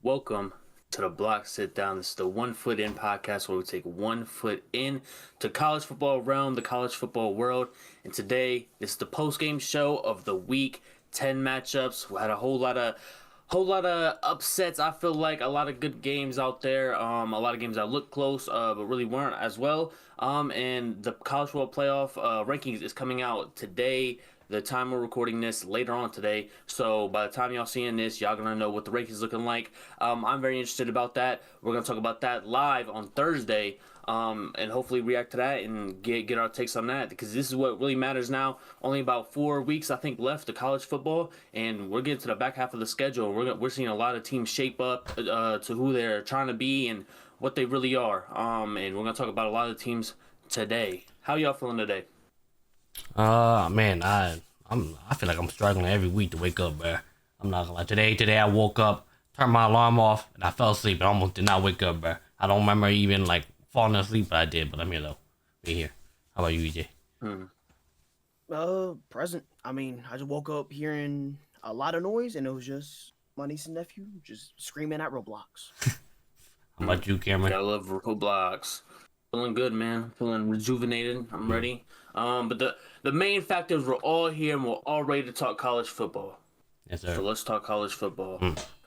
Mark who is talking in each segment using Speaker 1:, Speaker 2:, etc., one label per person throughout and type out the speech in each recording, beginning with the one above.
Speaker 1: Welcome to the Block Sitdown. This is the 1 Foot In podcast where we take 1 foot in to college football realm, the college football world. And today, this is the post-game show of the week 10 matchups. We had a whole lot of upsets. I feel like a lot of good games out there. A lot of games that look close, but really weren't as well. And the college football playoff rankings is coming out today. The time we're recording this later on today, so by the time y'all seeing this, y'all gonna know what the rankings looking like. I'm very interested about that. We're gonna talk about that live on Thursday, and hopefully react to that and get our takes on that, because this is what really matters now. Only about 4 weeks, I think, left to college football, and we're getting to the back half of the schedule. We're seeing a lot of teams shape up to who they're trying to be and what they really are. And we're gonna talk about a lot of the teams today. How y'all feeling today?
Speaker 2: Man, I feel like I'm struggling every week to wake up, bro. I'm not gonna lie. Today I woke up, turned my alarm off, and I fell asleep. I almost did not wake up, bro. I don't remember even like falling asleep, but I did. But I'm here though. We here. How about you, EJ?
Speaker 3: Present. I mean, I just woke up hearing a lot of noise, and it was just my niece and nephew just screaming at Roblox.
Speaker 2: How about you, Cameron?
Speaker 1: Gotta love Roblox. Feeling good, man. Feeling rejuvenated. I'm ready. But the main factor is we're all here and we're all ready to talk college football.
Speaker 2: Yes, sir.
Speaker 1: So let's talk college football.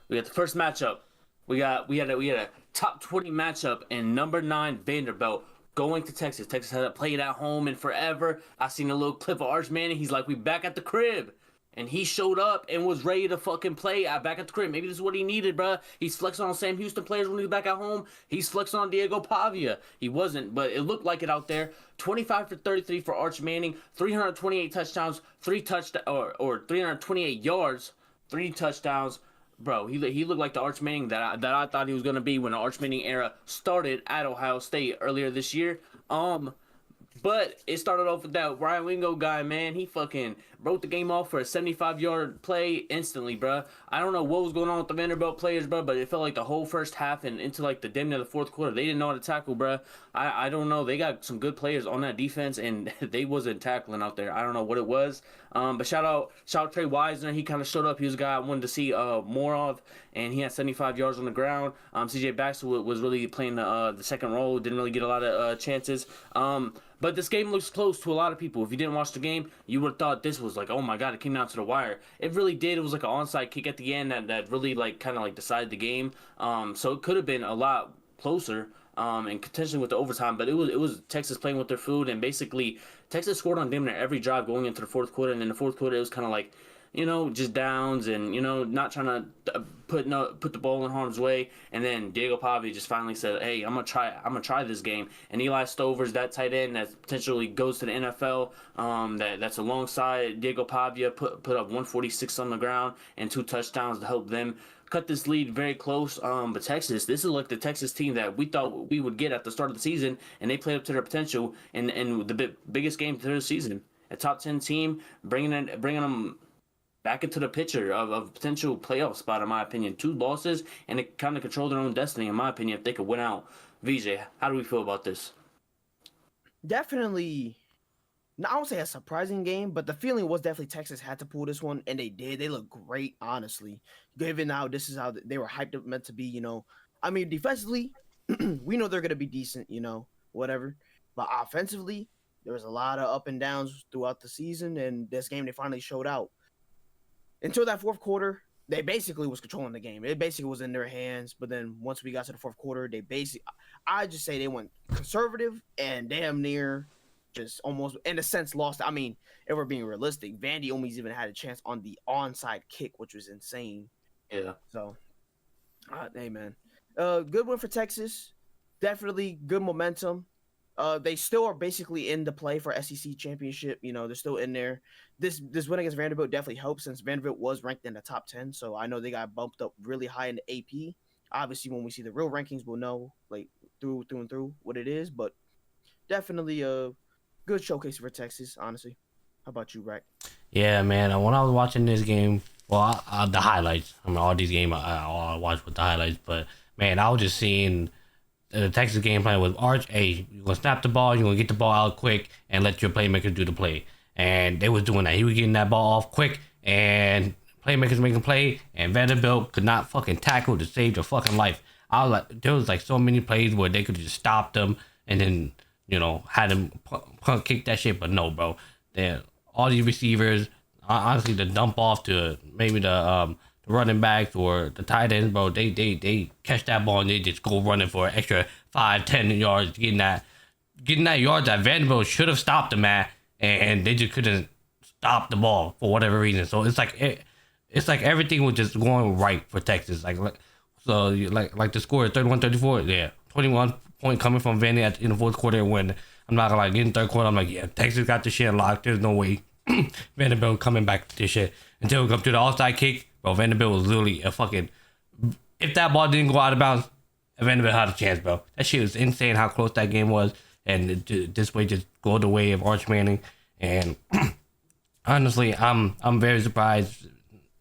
Speaker 1: We got the first matchup. We had a top 20 matchup, and number 9 Vanderbilt going to Texas. Texas hasn't played at home in forever. I seen a little clip of Arch Manning. He's like, "We back at the crib." And he showed up and was ready to fucking play back at the crib. Maybe this is what he needed, bruh. He's flexing on Sam Houston players when he's back at home. He's flexing on Diego Pavia. He wasn't, but it looked like it out there. 25 for 33 for Arch Manning, 328 touchdowns, 328 yards, 3 touchdowns. Bro, he looked like the Arch Manning that I thought he was gonna be when the Arch Manning era started at Ohio State earlier this year. But it started off with that Ryan Wingo guy, man. He fucking broke the game off for a 75-yard play instantly, bruh. I don't know what was going on with the Vanderbilt players, bruh, but it felt like the whole first half and into like the damn near the fourth quarter, they didn't know how to tackle, bruh. I don't know. They got some good players on that defense, and they wasn't tackling out there. I don't know what it was. But shout out Trey Wisner. He kind of showed up. He was a guy I wanted to see more of, and he had 75 yards on the ground. CJ Baxter was really playing the second role. Didn't really get a lot of chances. But this game looks close to a lot of people. If you didn't watch the game, you would have thought this was like, oh my god, it came down to the wire. It really did. It was like an onside kick at the end that really like kind of like decided the game. So it could have been a lot closer. And potentially with the overtime, but it was Texas playing with their food, and basically Texas scored on damn near every drive going into the fourth quarter, and in the fourth quarter it was kind of like, just downs and not trying to put the ball in harm's way, and then Diego Pavia just finally said, "Hey, I'm gonna try this game." And Eli Stover's that tight end that potentially goes to the NFL. That's alongside Diego Pavia put up 146 on the ground and 2 touchdowns to help them cut this lead very close. But Texas, this is like the Texas team that we thought we would get at the start of the season, and they played up to their potential in the biggest game of the season. A top 10 team, bringing them back into the picture of potential playoff spot, in my opinion. 2 losses, and it kind of control their own destiny, in my opinion, if they could win out. VJ, how do we feel about this?
Speaker 3: Definitely, I won't say a surprising game, but the feeling was definitely Texas had to pull this one, and they did. They look great, honestly. Given how this is how they were hyped up, meant to be, I mean, defensively, we know they're going to be decent, whatever. But offensively, there was a lot of up and downs throughout the season, and this game they finally showed out. Until that fourth quarter, they basically was controlling the game. It basically was in their hands. But then once we got to the fourth quarter, I just say they went conservative and damn near just almost, in a sense, lost. I mean, if we're being realistic, Vandy almost even had a chance on the onside kick, which was insane.
Speaker 1: Yeah.
Speaker 3: So, hey, man. Good win for Texas. Definitely good momentum. They still are basically in the play for SEC championship. They're still in there. This win against Vanderbilt definitely helps, since Vanderbilt was ranked in the top 10. So I know they got bumped up really high in the AP. Obviously, when we see the real rankings, we'll know like through and through what it is. But definitely a good showcase for Texas, honestly. How about you, Rack?
Speaker 2: Yeah, man. When I was watching this game, well, the highlights. I mean, all these games I watched with the highlights, but man, I was just seeing the Texas game plan was Arch. Hey, you're gonna snap the ball, you're gonna get the ball out quick, and let your playmaker do the play. And they was doing that. He was getting that ball off quick, and playmakers making play, and Vanderbilt could not fucking tackle to save their fucking life. I was like, there was like so many plays where they could just stop them and then, you know, had them punt kick that shit. But no, bro, all these receivers, honestly, the dump off to maybe the running backs or the tight ends, bro, they catch that ball and they just go running for an extra 5-10 yards, getting that yard that Vanderbilt should have stopped them at, and they just couldn't stop the ball for whatever reason. So it's like everything was just going right for Texas. Like the score 31-34, yeah, 21 point coming from Vandy in the fourth quarter. When I'm not gonna get in third quarter, I'm like, yeah, Texas got this shit locked. There's no way Vanderbilt coming back to this shit until we come to the offside kick. Bro, Vanderbilt was literally a fucking. If that ball didn't go out of bounds, Vanderbilt had a chance, bro. That shit was insane how close that game was, and this way just go the way of Arch Manning. And honestly, I'm very surprised.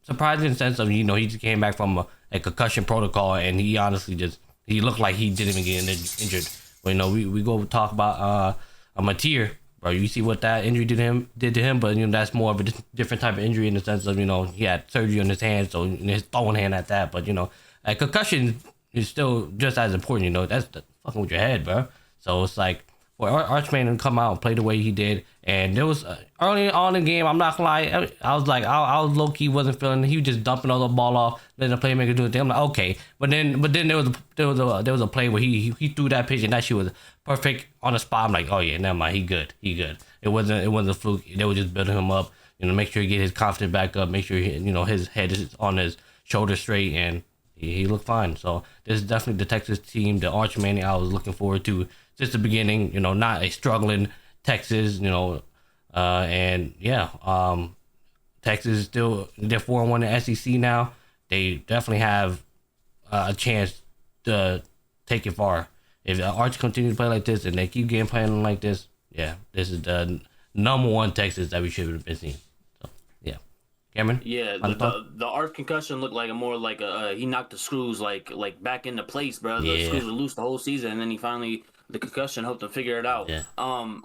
Speaker 2: Surprised in the sense of, you know, he just came back from a concussion protocol, and he honestly he looked like he didn't even get injured. But, you know, we go talk about a Mateer, bro. You see what that injury did to him, but, you know, that's more of a different type of injury in the sense of, you know, he had surgery on his hand, so his throwing hand at that. But, you know, a concussion is still just as important. You know, that's fucking with your head, bro. So it's like, for Arch Manning to come out and play the way he did, and there was early on in the game, I'm not gonna lie, I was like, I was low key wasn't feeling it. He was just dumping all the ball off, letting the playmaker do the thing. I'm like, okay, but then there was a play where he threw that pitch and that shit was perfect on the spot. I'm like, oh yeah, never mind, he good. It wasn't a fluke. They were just building him up, you know, make sure he get his confidence back up, make sure you know his head is on his shoulders straight, and he looked fine. So this is definitely the Texas team, the Arch Manning I was looking forward to since the beginning. You know, not a struggling Texas, you know, and yeah, Texas is still, they're 4-1 in the SEC now. They definitely have a chance to take it far. If Arch continues to play like this and they keep game playing like this, yeah, this is the number one Texas that we should have been seeing. So yeah, Cameron.
Speaker 1: Yeah, the Arch concussion looked like more like he knocked the screws like back into place, bro. The screws were loose the whole season, and then he finally. The concussion helped them figure it out. Yeah.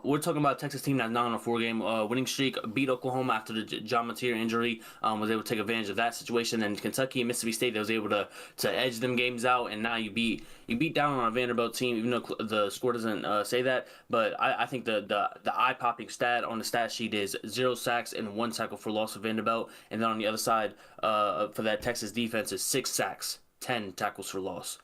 Speaker 1: We're talking about a Texas team that's now on a 4-game winning streak, beat Oklahoma after the John Mateer injury, was able to take advantage of that situation. And Kentucky and Mississippi State, that was able to edge them games out. And now you beat down on a Vanderbilt team, even though the score doesn't say that. But I think the eye-popping stat on the stat sheet is 0 sacks and 1 tackle for loss of Vanderbilt. And then on the other side, for that Texas defense, is 6 sacks, 10 tackles for loss.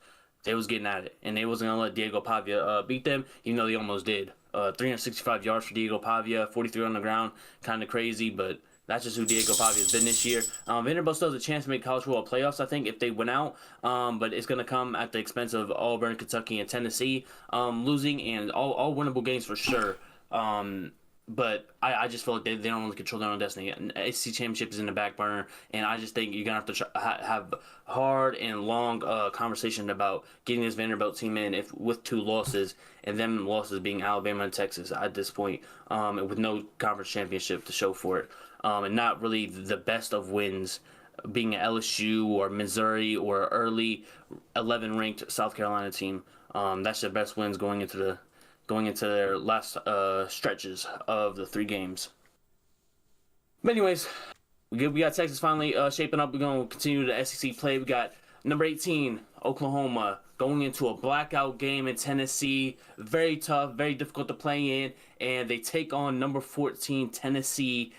Speaker 1: They was getting at it, and they wasn't gonna let Diego Pavia beat them, even though they almost did. 365 yards for Diego Pavia, 43 on the ground, kind of crazy, but that's just who Diego Pavia's been this year. Vanderbilt still has a chance to make college football playoffs, I think, if they win out, but it's gonna come at the expense of Auburn, Kentucky, and Tennessee losing, and all winnable games for sure. But I just feel like they don't really control their own destiny. An SEC championship is in the back burner, and I just think you're going to have to have hard and long conversation about getting this Vanderbilt team in with 2 losses, and them losses being Alabama and Texas at this point, and with no conference championship to show for it, and not really the best of wins being an LSU or Missouri or early 11-ranked South Carolina team. That's their best wins going into their last stretches of the 3 games. But anyways, we got Texas finally shaping up. We're going to continue the SEC play. We got number 18, Oklahoma, going into a blackout game in Tennessee. Very tough, very difficult to play in. And they take on number 14, Tennessee.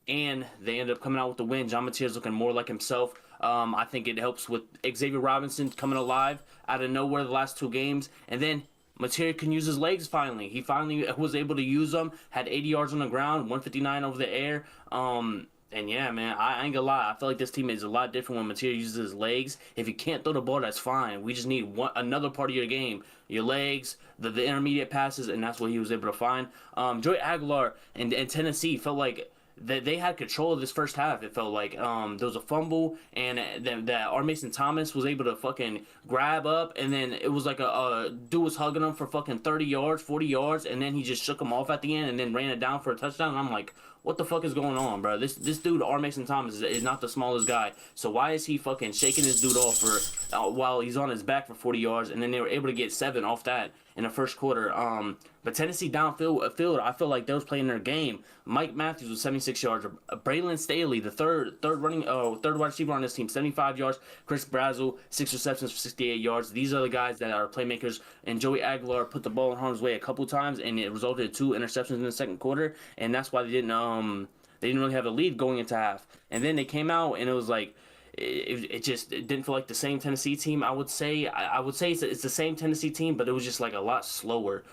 Speaker 1: And they end up coming out with the win. John Mateer's looking more like himself. I think it helps with Xavier Robinson coming alive out of nowhere the last 2 games. And then Mateer can use his legs finally. He finally was able to use them. Had 80 yards on the ground, 159 over the air. And yeah, man, I ain't gonna lie. I feel like this team is a lot different when Mateer uses his legs. If you can't throw the ball, that's fine. We just need another part of your game. Your legs, the intermediate passes, and that's what he was able to find. Joey Aguilar and Tennessee felt like they had control of this first half. It felt like there was a fumble, and that R. Mason Thomas was able to fucking grab up, and then it was like a dude was hugging him for fucking 30 yards, 40 yards, and then he just shook him off at the end and then ran it down for a touchdown. And I'm like, what the fuck is going on, bro? This dude, R. Mason Thomas, is not the smallest guy. So why is he fucking shaking this dude off for while he's on his back for 40 yards, and then they were able to get 7 off that? in the first quarter. But Tennessee downfield, I feel like they was playing their game. Mike Matthews was 76 yards. Braylon Staley, the third wide receiver on this team, 75 yards. Chris Brazzell, 6 receptions for 68 yards. These are the guys that are playmakers. And Joey Aguilar put the ball in harm's way a couple times, and it resulted in 2 interceptions in the second quarter. And that's why they didn't really have a lead going into half. And then they came out, and it was like it didn't feel like the same Tennessee team. I would say it's the same Tennessee team, but it was just like a lot slower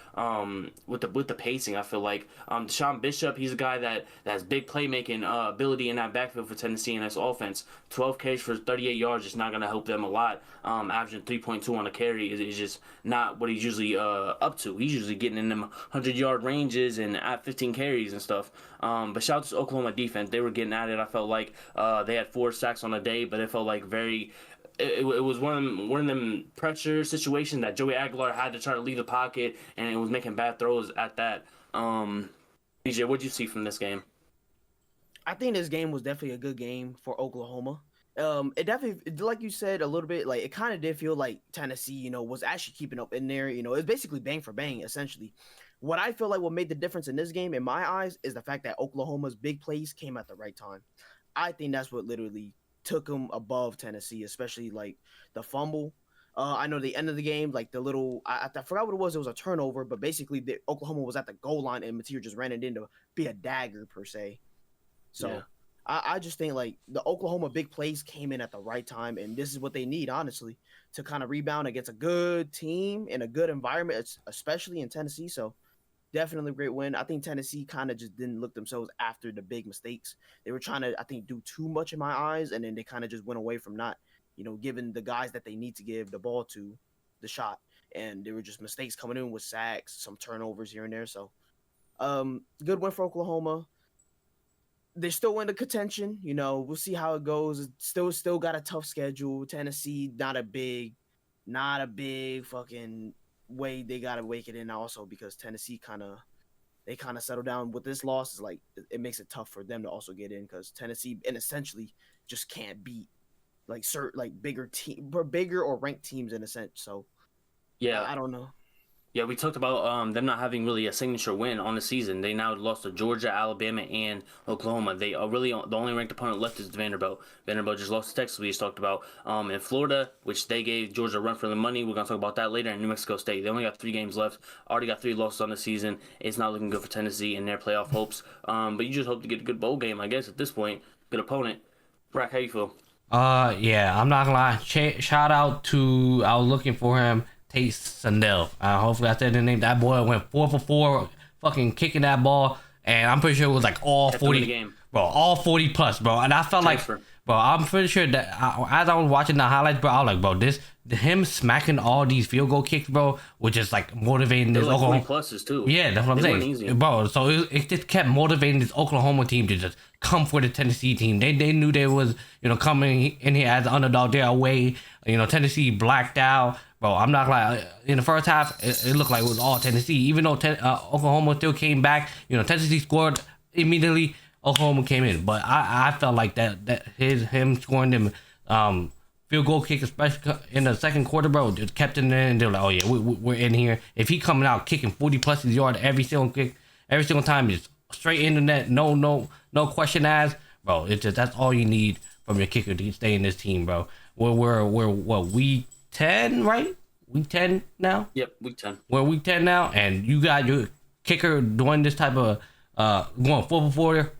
Speaker 1: with the pacing. I feel like Deshaun Bishop, he's a guy that has big playmaking ability in that backfield for Tennessee and that's offense. 12 carries for 38 yards is not going to help them a lot. Averaging 3.2 on a carry is just not what he's usually up to. He's usually getting in them 100-yard ranges and at 15 carries and stuff. But shout out to Oklahoma defense. They were getting at it. I felt like they had 4 sacks on a day, but it felt like it was one of them pressure situations that Joey Aguilar had to try to leave the pocket, and it was making bad throws at that. DJ, what'd you see from this game?
Speaker 3: I think this game was definitely a good game for Oklahoma. It definitely, like you said, a little bit like it kind of did feel like Tennessee, was actually keeping up in there. It's basically bang for bang, essentially. What I feel like what made the difference in this game, in my eyes, is the fact that Oklahoma's big plays came at the right time. I think that's what literally took them above Tennessee, especially like the fumble. I know the end of the game, like the little, I forgot what it was. It was a turnover, but basically Oklahoma was at the goal line and Mateer just ran it in to be a dagger per se. So yeah. I just think like the Oklahoma big plays came in at the right time, and this is what they need, honestly, to kind of rebound against a good team in a good environment, especially in Tennessee. So definitely a great win. I think Tennessee kind of just didn't look themselves after the big mistakes. They were trying to, I think, do too much in my eyes, and then they kind of just went away from not, giving the guys that they need to give the ball to the shot. And there were just mistakes coming in with sacks, some turnovers here and there. So good win for Oklahoma. They're still in the contention. We'll see how it goes. It's still got a tough schedule. Tennessee, not a big fucking way they gotta wake it in also, because Tennessee kind of settled down with this loss. Is like it makes it tough for them to also get in, because Tennessee and essentially just can't beat like bigger or ranked teams in a sense. So
Speaker 1: yeah,
Speaker 3: I don't know.
Speaker 1: Yeah, we talked about them not having really a signature win on the season. They now lost to Georgia, Alabama, and Oklahoma. They are really the only ranked opponent left is Vanderbilt. Vanderbilt just lost to Texas, we just talked about. In Florida, which they gave Georgia a run for the money. We're going to talk about that later. In New Mexico State, they only got 3 games left. Already got 3 losses on the season. It's not looking good for Tennessee and their playoff hopes. But you just hope to get a good bowl game, I guess, at this point. Good opponent. Brack, how you feel?
Speaker 2: Yeah, I'm not gonna lie. Shout out to, I was looking for him, Tate Sandell. Hopefully I said the name. That boy went 4 for 4, fucking kicking that ball, and I'm pretty sure it was like all 40, bro, all 40 plus, bro. And I felt
Speaker 1: Transfer.
Speaker 2: like, bro, I'm pretty sure that as I was watching the highlights, bro, I was like, bro, him smacking all these field goal kicks, bro, was just like motivating this
Speaker 1: like
Speaker 2: Oklahoma
Speaker 1: 40 pluses too.
Speaker 2: Yeah, that's what I'm saying, bro. So it just kept motivating this Oklahoma team to just come for the Tennessee team. They knew they was coming in here as an underdog. They're away. Tennessee blacked out. Bro, I'm not like in the first half, it looked like it was all Tennessee. Even though Oklahoma still came back, Tennessee scored immediately. Oklahoma came in, but I felt like that him scoring them field goal kick, especially in the second quarter, bro, just kept it in there, and they were like, oh yeah, we're in here. If he coming out kicking 40 plus yards every single kick, every single time, just straight in the net, no question asked, bro. It's just that's all you need from your kicker to stay in this team, bro. We're what, week 10, right? Week 10 now?
Speaker 1: Yep, week 10.
Speaker 2: We're week 10 now, and you got your kicker doing this type of going 4 for 4,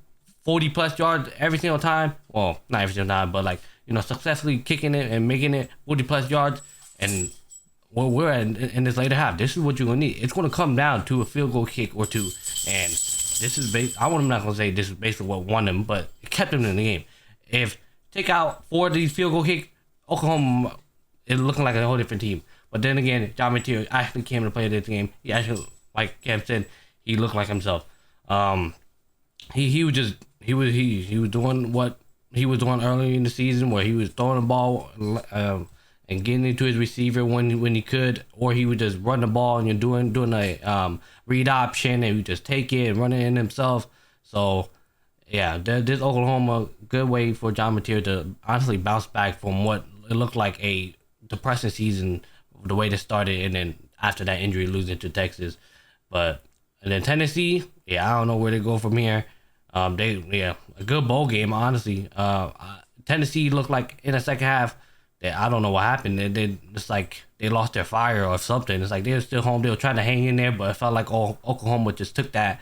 Speaker 2: 40 plus yards every single time. Well, not every single time, but like, successfully kicking it and making it 40 plus yards, and we're in this later half. This is what you're gonna need. It's gonna come down to a field goal kick or 2, and this is I'm not gonna say this is basically what won them, but it kept them in the game. If take out 4 of these field goal kicks, Oklahoma is looking like a whole different team. But then again, John Mateer actually came to play this game. He actually, like Kev said, he looked like himself. He was doing what he was doing early in the season, where he was throwing the ball and getting into his receiver when he could, or he would just run the ball and you're doing a read option, and he would just take it and run it in himself. So yeah, this Oklahoma, good way for John Mateer to honestly bounce back from what it looked like a depressing season, the way they started, and then after that injury, losing to Texas. But and then Tennessee, yeah, I don't know where they go from here. A good bowl game, honestly. Tennessee looked like in the second half that I don't know what happened. They it's like they lost their fire or something. It's like they were still home. They were trying to hang in there, but it felt like Oklahoma just took that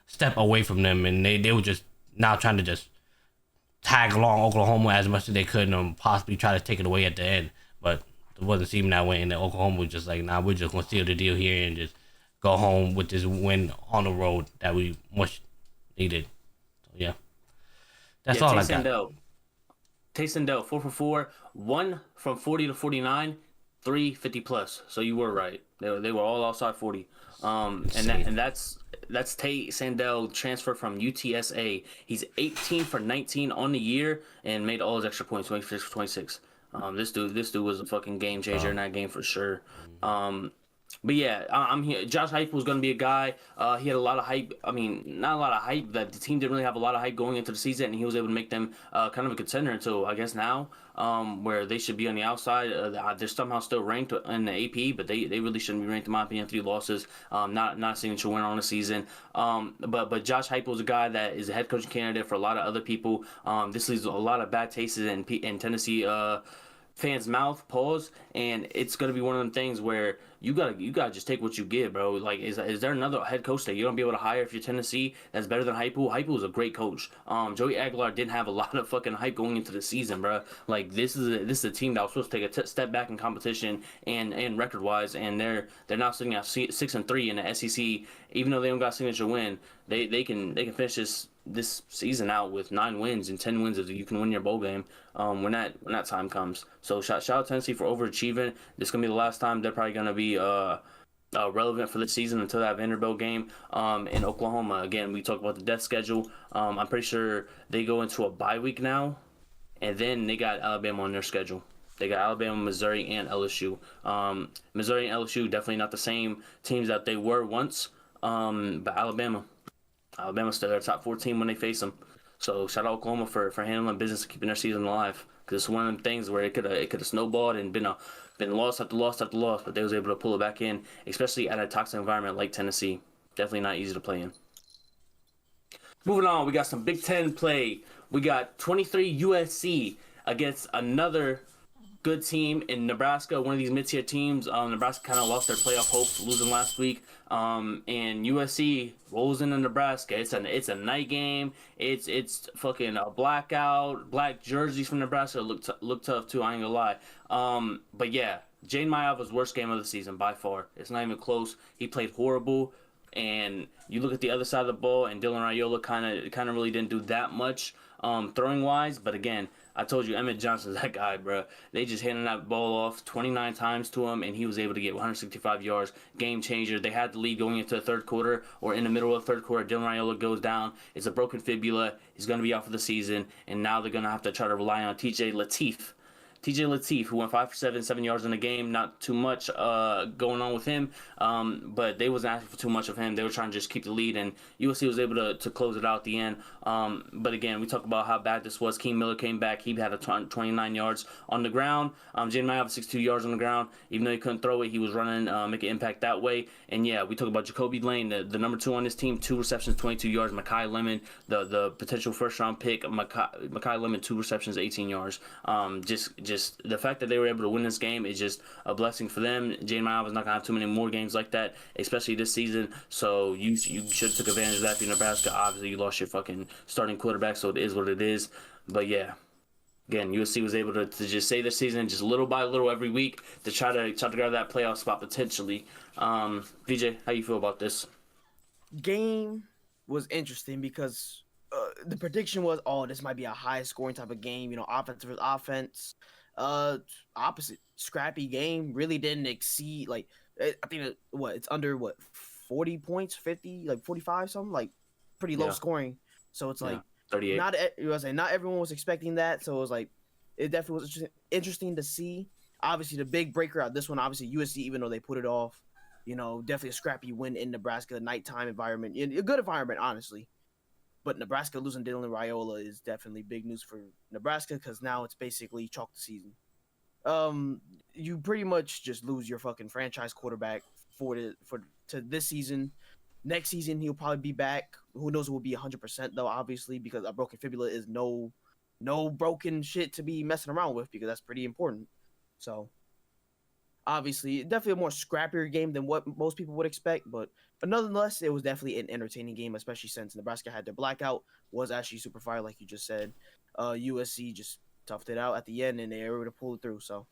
Speaker 2: step away from them, and they were just now trying to just tag along Oklahoma as much as they could and possibly try to take it away at the end. But it wasn't seeming that way, and then Oklahoma was just like, nah, we're just gonna seal the deal here and just go home with this win on the road that we much needed. So yeah, that's all I got.
Speaker 1: Taysom 4 for 4, 1 from 40 to 49, 3 50 plus. So you were right. They were all outside 40. That's Tate Sandell, transfer from UTSA. He's 18 for 19 on the year and made all his extra points, 26 for 26. This dude was a fucking game changer in that game for sure. But yeah, I'm here. Josh Heupel was going to be a guy. He had a lot of hype. I mean, not a lot of hype. That the team didn't really have a lot of hype going into the season, and he was able to make them kind of a contender until I guess now, where they should be on the outside. They're somehow still ranked in the AP, but they really shouldn't be ranked in my opinion. 3 losses, not a signature winner on the season. But Josh Heupel is a guy that is a head coaching candidate for a lot of other people. This leaves a lot of bad tastes in Tennessee. Fans' mouth, pause, and it's gonna be one of them things where you gotta just take what you get, bro. Like, is there another head coach that you're gonna be able to hire if you're Tennessee that's better than Heupel? Heupel is a great coach. Joey Aguilar didn't have a lot of fucking hype going into the season, bro. Like, this is a team that was supposed to take a step back in competition and record wise, and they're now sitting at 6-3 in the SEC. Even though they don't got a signature win, they can finish this season out with 9 wins and 10 wins if you can win your bowl game when that time comes. So shout out Tennessee for overachieving. This is gonna be the last time they're probably gonna be relevant for the season until that Vanderbilt game in Oklahoma. Again, we talk about the death schedule. I'm pretty sure they go into a bye week now, and then they got Alabama on their schedule. They got Alabama, Missouri, and LSU. Missouri and LSU definitely not the same teams that they were once, but Alabama's still their top 14 when they face them. So shout out Oklahoma for handling business and keeping their season alive. Because it's one of them things where it could have snowballed and been loss after loss after loss, but they was able to pull it back in, especially at a toxic environment like Tennessee. Definitely not easy to play in. Moving on, we got some Big Ten play. We got 23 USC against another good team in Nebraska, one of these mid-tier teams. Nebraska kind of lost their playoff hopes, losing last week. And USC rolls into Nebraska. It's a night game. It's fucking a blackout. Black jerseys from Nebraska look tough too. I ain't gonna lie. But yeah, Jane Mayava's worst game of the season by far. It's not even close. He played horrible. And you look at the other side of the ball, and Dylan Raiola kind of really didn't do that much throwing wise. But again, I told you, Emmett Johnson's that guy, bro. They just handed that ball off 29 times to him, and he was able to get 165 yards. Game changer. They had the lead going into the third quarter, or in the middle of the third quarter. Dylan Raiola goes down. It's a broken fibula. He's going to be out for the season, and now they're going to have to try to rely on TJ Lateef, who went 5 for 7 yards in the game. Not too much going on with him, but they wasn't asking for too much of him. They were trying to just keep the lead, and USC was able to close it out at the end. But again, we talk about how bad this was. Keem Miller came back. He had 29 yards on the ground. Jaden Mayer 62 yards on the ground. Even though he couldn't throw it, he was running, making impact that way. And yeah, we talk about Jacoby Lane, the number 2 on this team, 2 receptions, 22 yards. Makai Lemon, the potential first-round pick. Makai Lemon, 2 receptions, 18 yards. Just the fact that they were able to win this game is just a blessing for them. Jane Mayer was not gonna have too many more games like that, especially this season. So you should have took advantage of that for Nebraska. Obviously, you lost your fucking starting quarterback, so it is what it is. But yeah, again, USC was able to just save the season just little by little every week to try to grab that playoff spot potentially. VJ, how you feel about this
Speaker 3: game? Was interesting because the prediction was, this might be a high scoring type of game. Offense versus offense. Opposite, scrappy game. Really didn't exceed, like, I think it's under 40 points, 50, like 45 something, like pretty low scoring. So it's like
Speaker 1: 38.
Speaker 3: Not everyone was expecting that. So it was like, it definitely was interesting to see. Obviously, the big breaker out this one, obviously USC, even though they put it off, definitely a scrappy win in Nebraska, nighttime environment, a good environment, honestly. But Nebraska losing Dylan Raiola is definitely big news for Nebraska because now it's basically chalk the season. you pretty much just lose your fucking franchise quarterback to this season. Next season he'll probably be back. Who knows? It will be 100% though, obviously, because a broken fibula is no broken shit to be messing around with, because that's pretty important. So obviously, definitely a more scrappier game than what most people would expect, but nonetheless, it was definitely an entertaining game, especially since Nebraska had their blackout, was actually super fire, like you just said. USC just toughed it out at the end, and they were able to pull it through. So,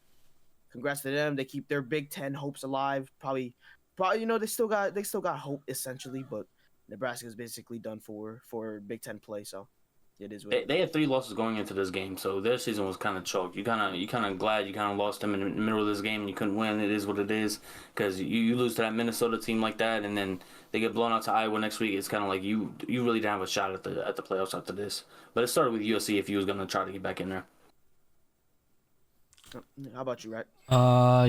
Speaker 3: congrats to them. They keep their Big Ten hopes alive. Probably, they still got hope essentially, but Nebraska is basically done for Big Ten play. So, it is what
Speaker 1: They had 3 losses going into this game, so their season was kind of choked. You kind of glad you kind of lost them in the middle of this game and you couldn't win. It is what it is, because you lose to that Minnesota team like that, and then they get blown out to Iowa next week. It's kind of like you really didn't have a shot at the playoffs after this. But it started with USC if you was gonna try to get back in there.
Speaker 3: How about you, right?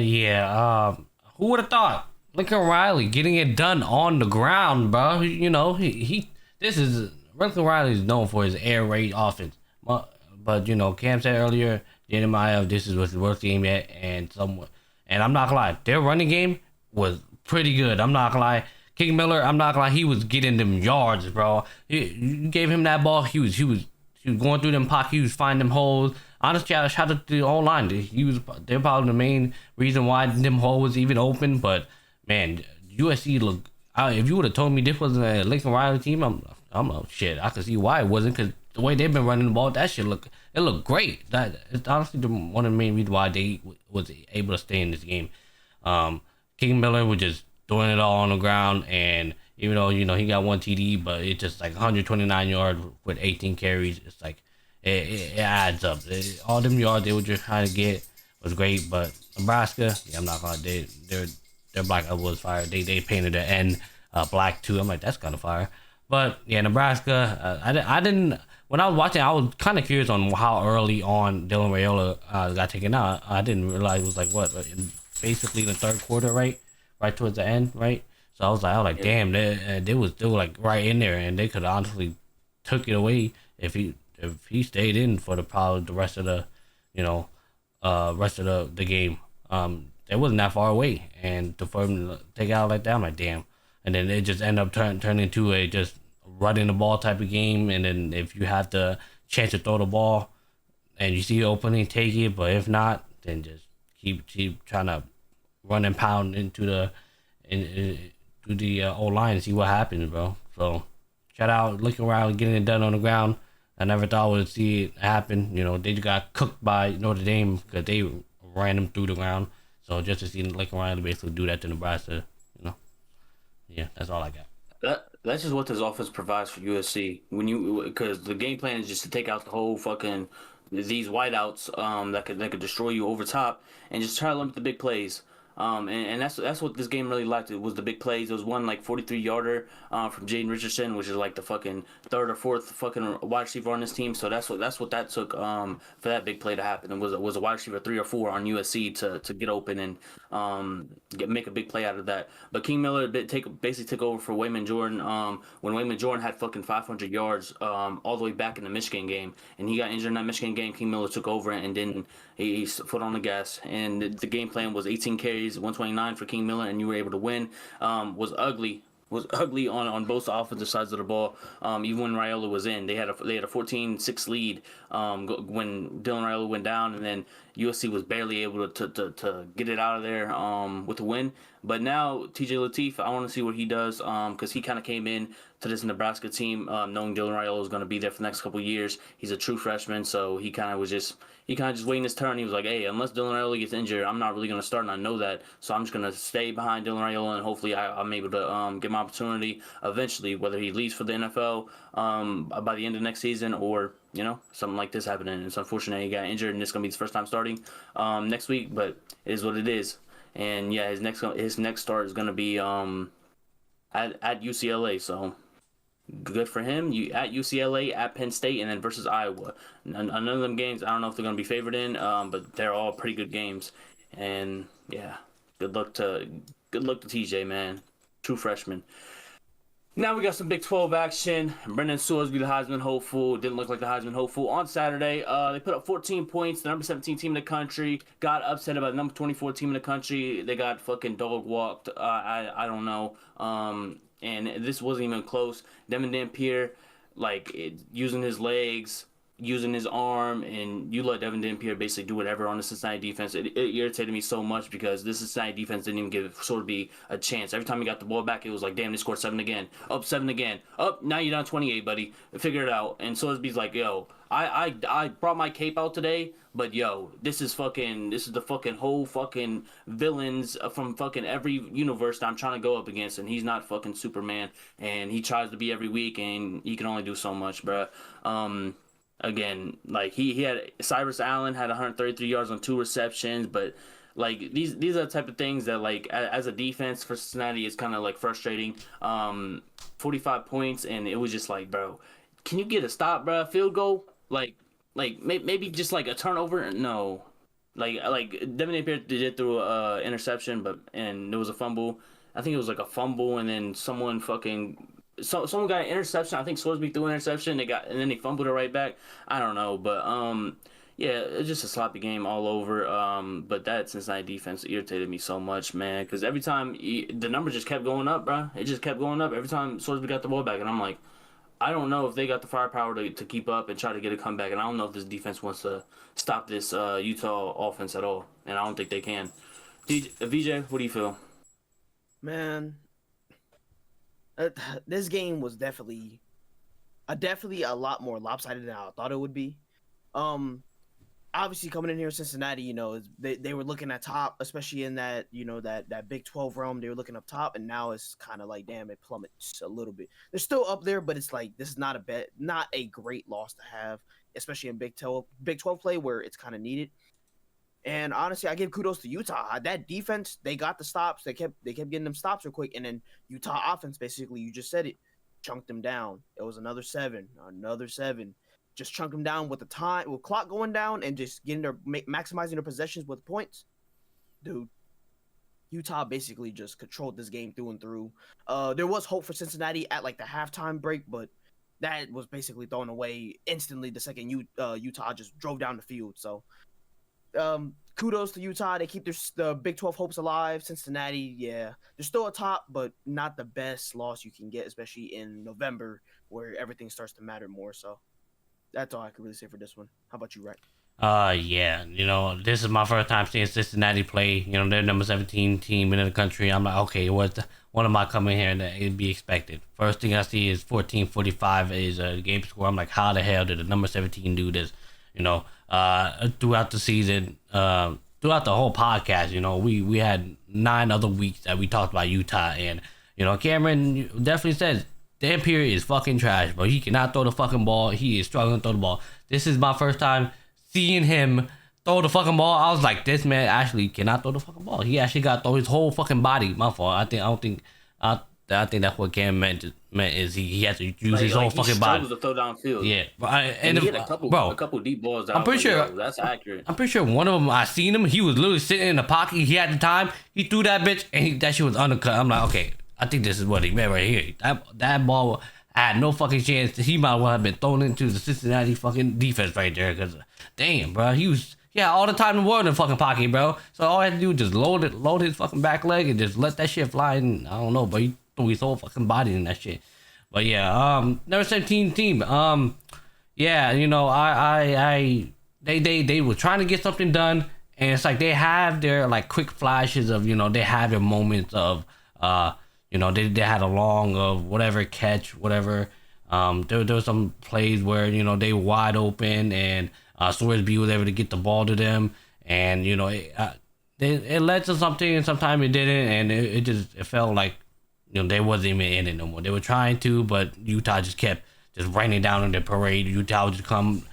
Speaker 2: Yeah. Who would have thought? Lincoln Riley getting it done on the ground, bro. This is Lincoln Riley is known for his air raid offense. But Cam said earlier, Jeremiah, this is his worst game yet, and I'm not gonna lie, their running game was pretty good. I'm not gonna lie. King Miller, I'm not gonna lie, he was getting them yards, bro. You gave him that ball, he was going through them pockets, he was finding them holes. Honestly, shout out to the online. They're probably the main reason why them holes was even open. But man, USC look. If you would have told me this wasn't a Lincoln Riley team, I'm like, shit. I could see why it wasn't, because the way they've been running the ball, that shit looked great. It's honestly one of the main reasons why they was able to stay in this game. King Miller was just throwing it all on the ground, and even though he got 1 TD, but it's just like 129 yards with 18 carries. It's like it adds up. All them yards they were just trying to get was great, but Nebraska, yeah, I'm not gonna. Their black was fire. They painted their end black too. I'm like, that's kind of fire. But yeah, Nebraska. I didn't. When I was watching, I was kind of curious on how early on Dylan Raiola got taken out. I didn't realize it was like basically the third quarter, right towards the end, right. So I was like, damn, they was still like right in there, and they could honestly took it away if he stayed in for probably the rest of the the game. It wasn't that far away, and for him to take out like that, I'm like, damn. And then it just ended up turning into a just running the ball type of game. And then if you have the chance to throw the ball and you see the opening, take it. But if not, then just keep trying to run and pound into the old line and see what happens, bro. So shout out, looking around, getting it done on the ground. I never thought we would see it happen. They got cooked by Notre Dame because they ran them through the ground. So just to see Lincoln Riley basically do that to Nebraska, yeah, that's all I got.
Speaker 1: That's just what this offense provides for USC. Because the game plan is just to take out the whole fucking these wideouts that could destroy you over top, and just try to limit the big plays. And that's what this game really lacked. It was the big plays. It was one like 43-yarder from Jaden Richardson, which is like the fucking third or fourth fucking wide receiver on this team. So that's what that took for that big play to happen. It was a wide receiver 3 or 4 on USC to get open and make a big play out of that. But King Miller basically took over for Wayman Jordan when Wayman Jordan had fucking 500 yards all the way back in the Michigan game, and he got injured in that Michigan game. King Miller took over and then he's foot on the gas, and the game plan was 18 carries, 129 for King Miller, and you were able to win. Was ugly on both offensive sides of the ball. Even when Raiola was in, they had a 14-6 lead when Dylan Raiola went down, and then USC was barely able to get it out of there with a win. But now TJ Lateef, I want to see what he does because he kind of came in to this Nebraska team knowing Dylan Raiola was going to be there for the next couple of years. He's a true freshman, so he kind of just waiting his turn. He was like, hey, unless Dylan Raiola gets injured, I'm not really going to start, and I know that. So I'm just going to stay behind Dylan Raiola, and hopefully I'm able to get my opportunity eventually, whether he leaves for the NFL by the end of next season or, something like this happening. It's unfortunate he got injured, and this is going to be his first time starting next week, but it is what it is. And, yeah, his next start is going to be at UCLA, so good for him. At UCLA, at Penn State, and then versus Iowa. None of them games, I don't know if they're going to be favored in, but they're all pretty good games. And yeah, good luck to TJ, man. True freshman. Now we got some Big 12 action. Brendan Sorsby, the Heisman hopeful, didn't look like the Heisman hopeful on Saturday. They put up 14 points. The number 17 team in the country got upset about the number 24 team in the country. They got fucking dog walked. I don't know. And this wasn't even close. Devin Dampier, using his legs, using his arm, and you let Devin Dampier basically do whatever on the Cincinnati defense. It irritated me so much because this Cincinnati defense didn't even give Sorsby a chance. Every time he got the ball back, it was like, damn, they scored 7 again. Up 7 again. Up, now you're down 28, buddy. Figure it out. And Sorsby's like, yo, I brought my cape out today, but yo, this is the fucking whole fucking villains from fucking every universe that I'm trying to go up against, and he's not fucking Superman, and he tries to be every week, and he can only do so much, bruh. Again, like he had Cyrus Allen had 133 yards on 2 receptions, but like these are the type of things that like as a defense for Cincinnati is kind of like frustrating. 45 points, and it was just like, bro, can you get a stop, bro? Field goal, maybe just like a turnover. No, like Devin Napier did through a interception, and there was a fumble. I think it was like a fumble, and then someone someone got an interception. I think Sorsby threw an interception. And then they fumbled it right back. I don't know, but yeah, it's just a sloppy game all over. But that Cincinnati defense irritated me so much, man, because every time the number just kept going up, bro. It just kept going up every time Sorsby got the ball back, and I'm like, I don't know if they got the firepower to keep up and try to get a comeback, and I don't know if this defense wants to stop this Utah offense at all, and I don't think they can. VJ, what do you feel?
Speaker 3: Man, this game was definitely a lot more lopsided than I thought it would be. Obviously coming in here in Cincinnati, they were looking at top, especially in that, that Big 12 realm. They were looking up top, and now it's kind of like, damn, it plummets a little bit. They're still up there, but it's like this is not a great loss to have, especially in Big 12 play where it's kind of needed. And honestly, I give kudos to Utah. That defense, they got the stops. They kept getting them stops real quick, and then Utah offense, basically, you just said it, chunked them down. It was another seven. Just chunked them down with clock going down, and just maximizing their possessions with points. Dude, Utah basically just controlled this game through and through. There was hope for Cincinnati at like the halftime break, but that was basically thrown away instantly the second Utah just drove down the field. So. Kudos to Utah. They keep the Big 12 hopes alive. Cincinnati, yeah, they're still atop, but not the best loss you can get, especially in November where everything starts to matter more. So that's all I can really say for this one. How about you, Rec?
Speaker 2: Yeah, this is my first time seeing Cincinnati play. They're number 17 team in the country. I'm like, okay, what am I coming here that it'd be expected? First thing I see is 14:45 is a game score. I'm like, how the hell did the number 17 do this? Throughout the season, throughout the whole podcast, we had 9 other weeks that we talked about Utah, and Cameron definitely says Dampier is fucking trash, but he cannot throw the fucking ball. He is struggling to throw the ball. This is my first time seeing him throw the fucking ball. I was like, this man actually cannot throw the fucking ball. He actually got to throw his whole fucking body. My fault. I think that's what Cam meant is he had to use his whole fucking body.
Speaker 1: He struggled to throw downfield.
Speaker 2: Yeah,
Speaker 1: and he hit a couple deep balls.
Speaker 2: I'm pretty sure
Speaker 1: that's accurate.
Speaker 2: I'm pretty sure one of them I seen him. He was literally sitting in the pocket. He had the time. He threw that bitch, and that shit was undercut. I'm like, okay, I think this is what he meant right here. That ball had no fucking chance. He might well have been thrown into the Cincinnati fucking defense right there. Cause damn, bro, he had all the time in the world in the fucking pocket, bro. So all I had to do was just load his fucking back leg and just let that shit fly. And I don't know, but he threw his whole fucking body in that shit. But yeah, number 17 team. Yeah, they were trying to get something done, and it's like they have their like quick flashes of they have their moments of they had a long of whatever catch whatever. There were some plays where they were wide open and Sorsby was able to get the ball to them, and it led to something, and sometimes it didn't, and it felt like they wasn't even in it no more. They were trying to, but Utah just kept just raining down on their parade. Utah would just come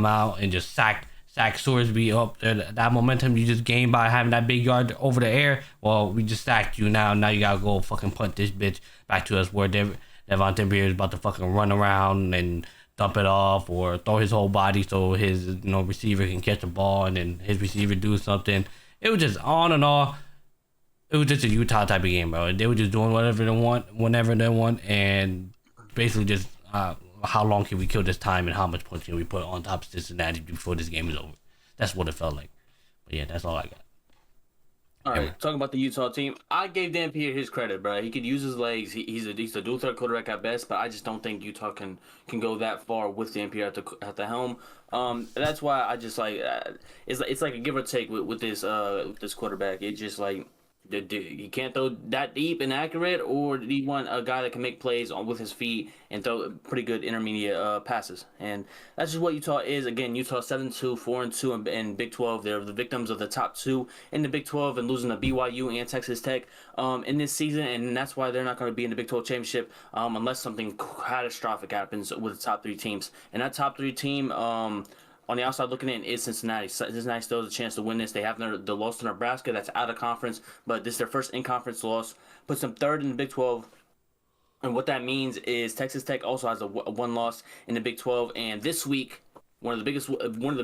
Speaker 2: out and just sack Sorsby up. That momentum you just gained by having that big yard over the air. Well, we just sacked you now. Now you gotta go fucking punt this bitch back to us where Devin Dampier is about to fucking run around and dump it off or throw his whole body so his receiver can catch the ball and then his receiver do something. It was just on and off. It was just a Utah type of game, bro. They were just doing whatever they want, whenever they want, and basically just how long can we kill this time and how much points can we put on top of Cincinnati before this game is over. That's what it felt like. But yeah, that's all I got.
Speaker 1: All right, talking about the Utah team, I gave Dan Pierre his credit, bro. He could use his legs. He's a dual threat quarterback at best, but I just don't think Utah can go that far with Dan Pierre at the helm. That's why I just like it's like a give or take with this quarterback. It just like you can't throw that deep and accurate, or do you want a guy that can make plays with his feet and throw pretty good intermediate passes? And that's just what Utah is. Again, Utah 7-2, 4-2 in Big 12. They're the victims of the top two in the Big 12 and losing to BYU and Texas Tech in this season, and that's why they're not going to be in the Big 12 championship unless something catastrophic happens with the top three teams. And that top three team. On the outside looking in is Cincinnati. Cincinnati still has a chance to win this. They have the loss to Nebraska. That's out of conference, but this is their first in-conference loss. Puts them third in the Big 12. And what that means is Texas Tech also has a one loss in the Big 12. And this week, one of the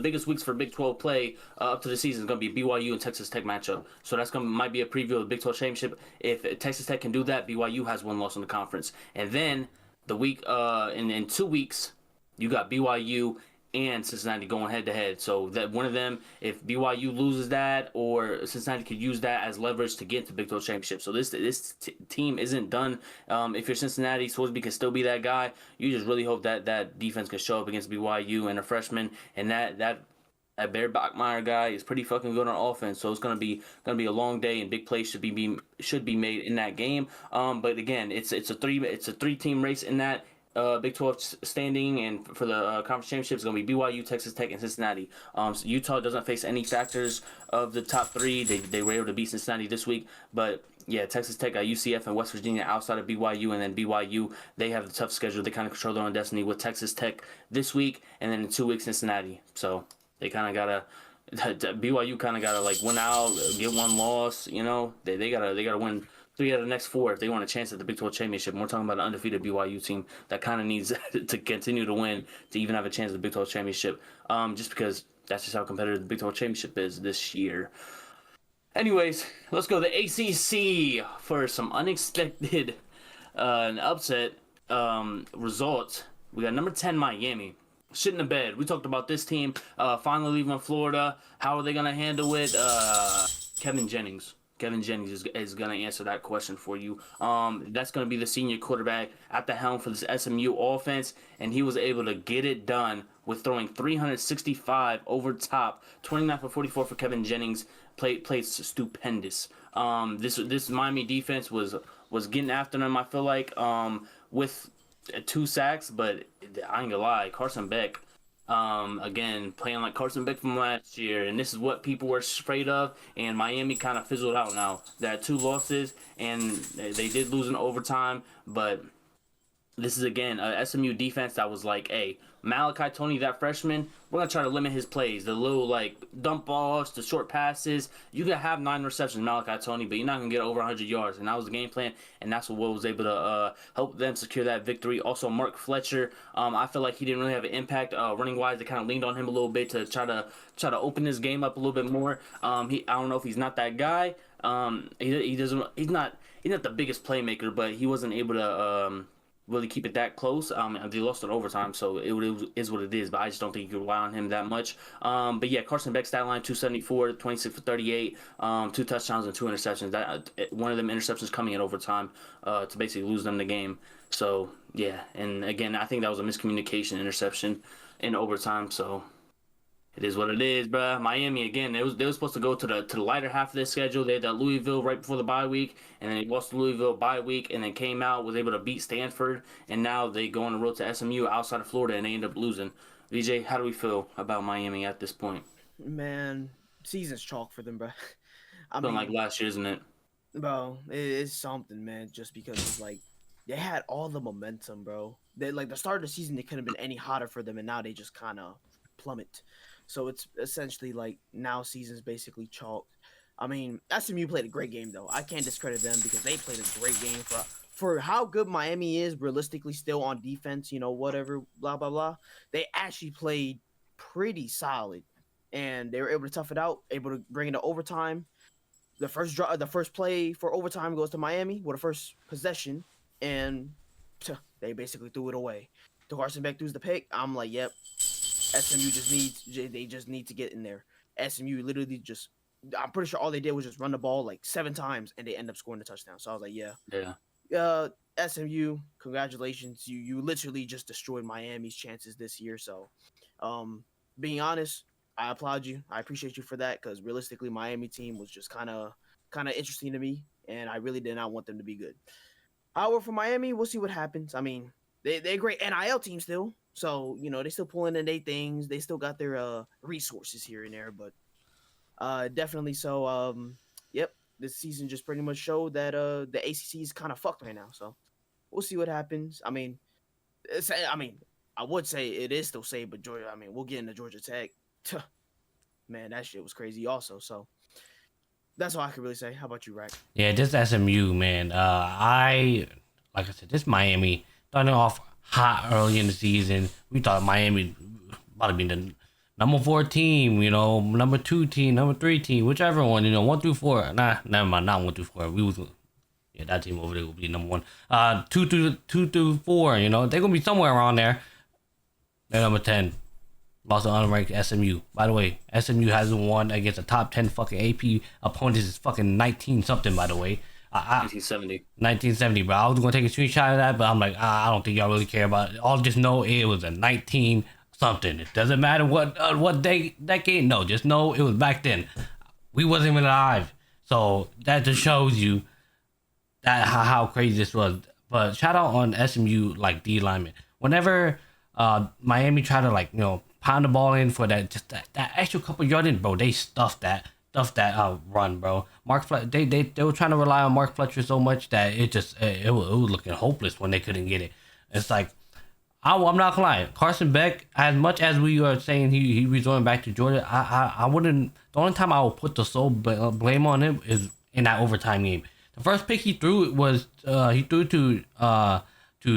Speaker 1: biggest weeks for Big 12 play up to the season is going to be BYU and Texas Tech matchup. So that's might be a preview of the Big 12 championship. If Texas Tech can do that, BYU has one loss in the conference. And then the week in 2 weeks, you got BYU and Cincinnati going head to head. So that one of them, if BYU loses that, or Cincinnati could use that as leverage to get to Big 12 championship. So this team isn't done. If you're Cincinnati, Sworsby can still be that guy. You just really hope that defense can show up against BYU and a freshman, and that Bear Bachmeier guy is pretty fucking good on offense. So it's gonna be a long day, and big plays should be made in that game. But again, it's a three team race in that. Big 12 standing, and for the conference championship is going to be BYU, Texas Tech, and Cincinnati. So Utah doesn't face any factors of the top three. They were able to beat Cincinnati this week, but yeah, Texas Tech got UCF and West Virginia outside of BYU, and then BYU, they have the tough schedule. They kind of control their own destiny with Texas Tech this week, and then in 2 weeks Cincinnati. So they kind of gotta. BYU kind of gotta like win out, get one loss. You know, they gotta win 3 out of the next 4 if they want a chance at the Big 12 championship. And we're talking about an undefeated BYU team that kind of needs to continue to win to even have a chance at the Big 12 championship. Just because that's just how competitive the Big 12 championship is this year. Anyways, let's go to the ACC for some unexpected and upset results. We got number 10 Miami. Shit in the bed. We talked about this team finally leaving Florida. How are they going to handle it? Kevin Jennings is going to answer that question for you. That's going to be the senior quarterback at the helm for this SMU offense, and he was able to get it done with throwing 365 over top, 29 for 44 for Kevin Jennings. Played stupendous. This Miami defense was getting after them, I feel like, with 2 sacks, but I ain't gonna lie, Carson Beck, again, playing like Carson Beck from last year, and this is what people were afraid of, and Miami kind of fizzled out now. They had 2 losses, and they did lose in overtime, but this is, again, a SMU defense that was like, hey, Malachi Tony, that freshman, we're going to try to limit his plays. The little, like, dump offs, the short passes. You can have 9 receptions, Malachi Tony, but you're not going to get over 100 yards. And that was the game plan, and that's what was able to help them secure that victory. Also, Mark Fletcher, I feel like he didn't really have an impact running-wise. They kind of leaned on him a little bit to try to open this game up a little bit more. I don't know if he's not that guy. He's not the biggest playmaker, but he wasn't able to really keep it that close. They lost in overtime, so it is what it is, but I just don't think you can rely on him that much. But yeah, Carson Beck's stat line, 274, 26 for 38, 2 touchdowns and 2 interceptions. One of them interceptions coming in overtime to basically lose them the game. So yeah, and again, I think that was a miscommunication interception in overtime, so it is what it is, bruh. Miami, again, they was supposed to go to the lighter half of their schedule. They had that Louisville right before the bye week, and then they lost to Louisville bye week, and then came out, was able to beat Stanford, and now they go on the road to SMU outside of Florida, and they end up losing. VJ, how do we feel about Miami at this point?
Speaker 3: Man, season's chalk for them, bro.
Speaker 1: Feeling like last year, isn't it?
Speaker 3: Bro, it's something, man, just because it's like they had all the momentum, bro. They like the start of the season, they couldn't have been any hotter for them, and now they just kind of plummet. So it's essentially like now season's basically chalked. I mean, SMU played a great game though. I can't discredit them because they played a great game for how good Miami is realistically still on defense, you know, whatever, blah blah blah. They actually played pretty solid, and they were able to tough it out, able to bring it to overtime. the first play for overtime goes to Miami with the first possession, and they basically threw it away. The Carson Beck threw the pick. I'm like, yep, they just need to get in there. SMU literally just, I'm pretty sure all they did was just run the ball like 7 times and they end up scoring the touchdown. So I was like,
Speaker 1: Yeah.
Speaker 3: SMU, congratulations. You literally just destroyed Miami's chances this year. So, being honest, I applaud you. I appreciate you for that because realistically, Miami team was just kind of interesting to me, and I really did not want them to be good. However, for Miami, we'll see what happens. I mean, they're a great NIL team still, so they still pulling in their things. They still got their resources here and there, but definitely so. Yep, this season just pretty much showed that the ACC is kind of fucked right now. So we'll see what happens. I mean, I would say it is still safe, but Georgia. I mean, we'll get into Georgia Tech. Man, that shit was crazy. Also, so that's all I can really say. How about you, Rack?
Speaker 2: Yeah, this SMU, man. Like I said, this Miami starting off hot early in the season. We thought Miami about to be the number 4 team, number 2 team, number 3 team, whichever one, 1 through 4. Nah, never mind, not 1 through 4. Yeah, that team over there will be number 1. 2 through 4, they're gonna be somewhere around there. They're number 10. Lost to unranked SMU. By the way, SMU hasn't won against a top 10 fucking AP opponents. It's fucking 19 something, by the way.
Speaker 1: 1970.
Speaker 2: 1970, bro. I was gonna take a screenshot of that, but I'm like, I don't think y'all really care about it. I'll just know it was a 19 something. It doesn't matter what decade. No, just know it was back then. We wasn't even alive, so that just shows you that how crazy this was. But shout out on SMU like D lineman. Whenever Miami tried to pound the ball in for that extra couple yard in, bro, they stuffed that run, bro. They were trying to rely on Mark Fletcher so much that it was looking hopeless when they couldn't get it. It's like I'm not gonna lie, Carson Beck, as much as we are saying he resorting back to Georgia, I wouldn't. The only time I would put the sole blame on him is in that overtime game. The first pick he threw was he threw to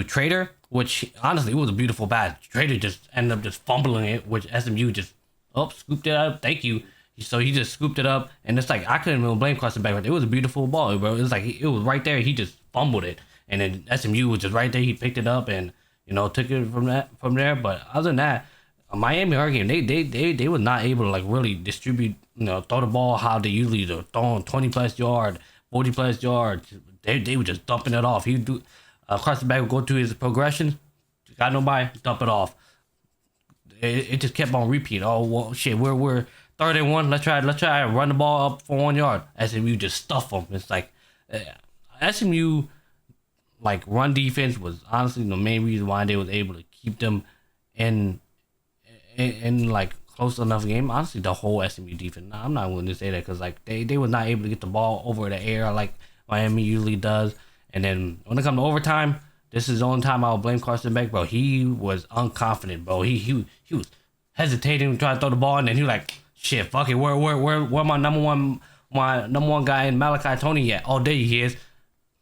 Speaker 2: Trader, which honestly it was a beautiful pass. Trader just ended up just fumbling it, which SMU just scooped it up. Thank you. So he just scooped it up, and it's like I couldn't even blame Carson Beck. It was a beautiful ball, bro. It was like it was right there. He just fumbled it, and then SMU was just right there. He picked it up and took it from there. But other than that, Miami Hurricane they was not able to really distribute, throw the ball how they usually do, throwing 20+ yard, 40+ yards. They were just dumping it off. He do Carson Beck would go through his progression, got nobody, dump it off. It just kept on repeat. Oh well, shit, we're 3rd and 1. Let's try to run the ball up for 1 yard. SMU just stuff them. It's like SMU run defense was honestly the main reason why they was able to keep them in close enough game. Honestly, the whole SMU defense. I'm not willing to say that because they was not able to get the ball over the air like Miami usually does. And then when it comes to overtime, this is the only time I'll blame Carson Beck, bro. He was unconfident, bro. He was hesitating to try to throw the ball, and then he was like, shit, fuck it. Where my number one guy in Malachi Tony at? Oh, there he is.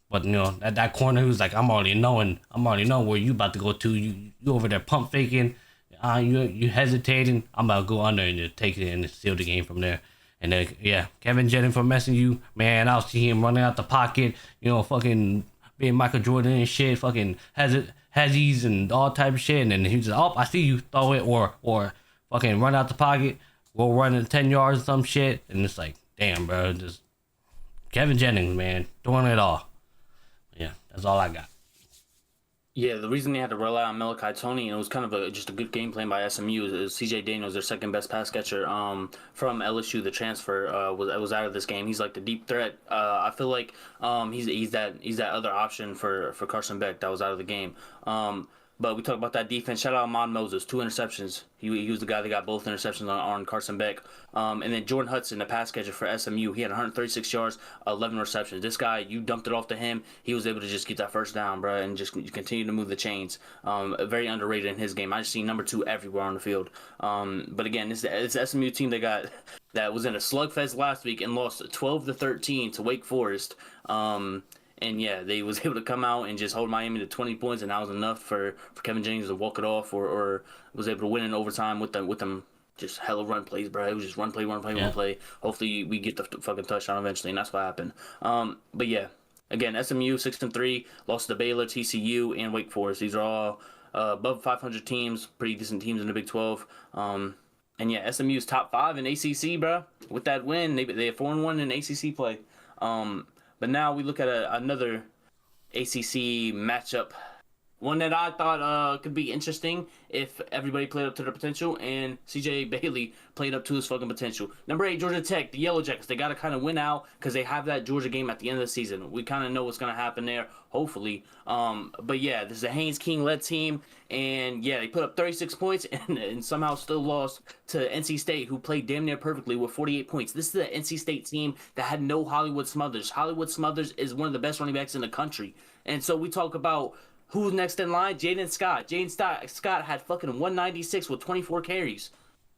Speaker 2: But at that corner, he was like, I'm already knowing where you about to go to. You over there pump faking. You hesitating. I'm about to go under and just take it and seal the game from there. And then Kevin Jennings for messing you, man. I'll see him running out the pocket. Fucking being Michael Jordan and shit. Fucking hezzies and all type of shit. And then he was like, I see you, throw it or fucking run out the pocket. Go running 10 yards or some shit. And it's like, damn, bro. Just Kevin Jennings, man. Doing it all. Yeah, that's all I got.
Speaker 1: Yeah, the reason they had to rely on Malachi Tony, and it was kind of just a good game plan by SMU, is C.J. Daniels, their second best pass catcher from LSU, the transfer, was out of this game. He's like the deep threat. I feel like he's that other option for Carson Beck that was out of the game. But we talk about that defense. Shout out Ahmad Moses, 2 interceptions. He was the guy that got both interceptions on Carson Beck. And then Jordan Hudson, the pass catcher for SMU. He had 136 yards, 11 receptions. This guy, you dumped it off to him. He was able to just get that first down, bro, and just continue to move the chains. Very underrated in his game. I just seen number 2 everywhere on the field. But again, it's the SMU team that was in a slugfest last week and lost 12-13 to Wake Forest. And yeah, they was able to come out and just hold Miami to 20 points, and that was enough for Kevin Jennings to walk it off, or was able to win in overtime with them just hella run plays, bro. It was just run play, run play,
Speaker 2: Yeah.
Speaker 1: run play. Hopefully we get the fucking touchdown eventually, and that's what happened. But yeah, again, SMU 6-3, lost to Baylor, TCU, and Wake Forest. These are all above 500 teams, pretty decent teams in the Big 12. And yeah, SMU's top 5 in ACC, bro. With that win, they have 4-1 in ACC play. But now we look at another ACC matchup. One that I thought could be interesting if everybody played up to their potential, and CJ Bailey played up to his fucking potential. Number 8, Georgia Tech, the Yellow Jackets. They got to kind of win out because they have that Georgia game at the end of the season. We kind of know what's going to happen there, hopefully. But yeah, this is a Haynes King-led team, and yeah, they put up 36 points and somehow still lost to NC State, who played damn near perfectly with 48 points. This is the NC State team that had no Hollywood Smothers. Hollywood Smothers is one of the best running backs in the country. And so we talk about who's next in line? Jaden Scott. Scott had fucking 196 with 24 carries.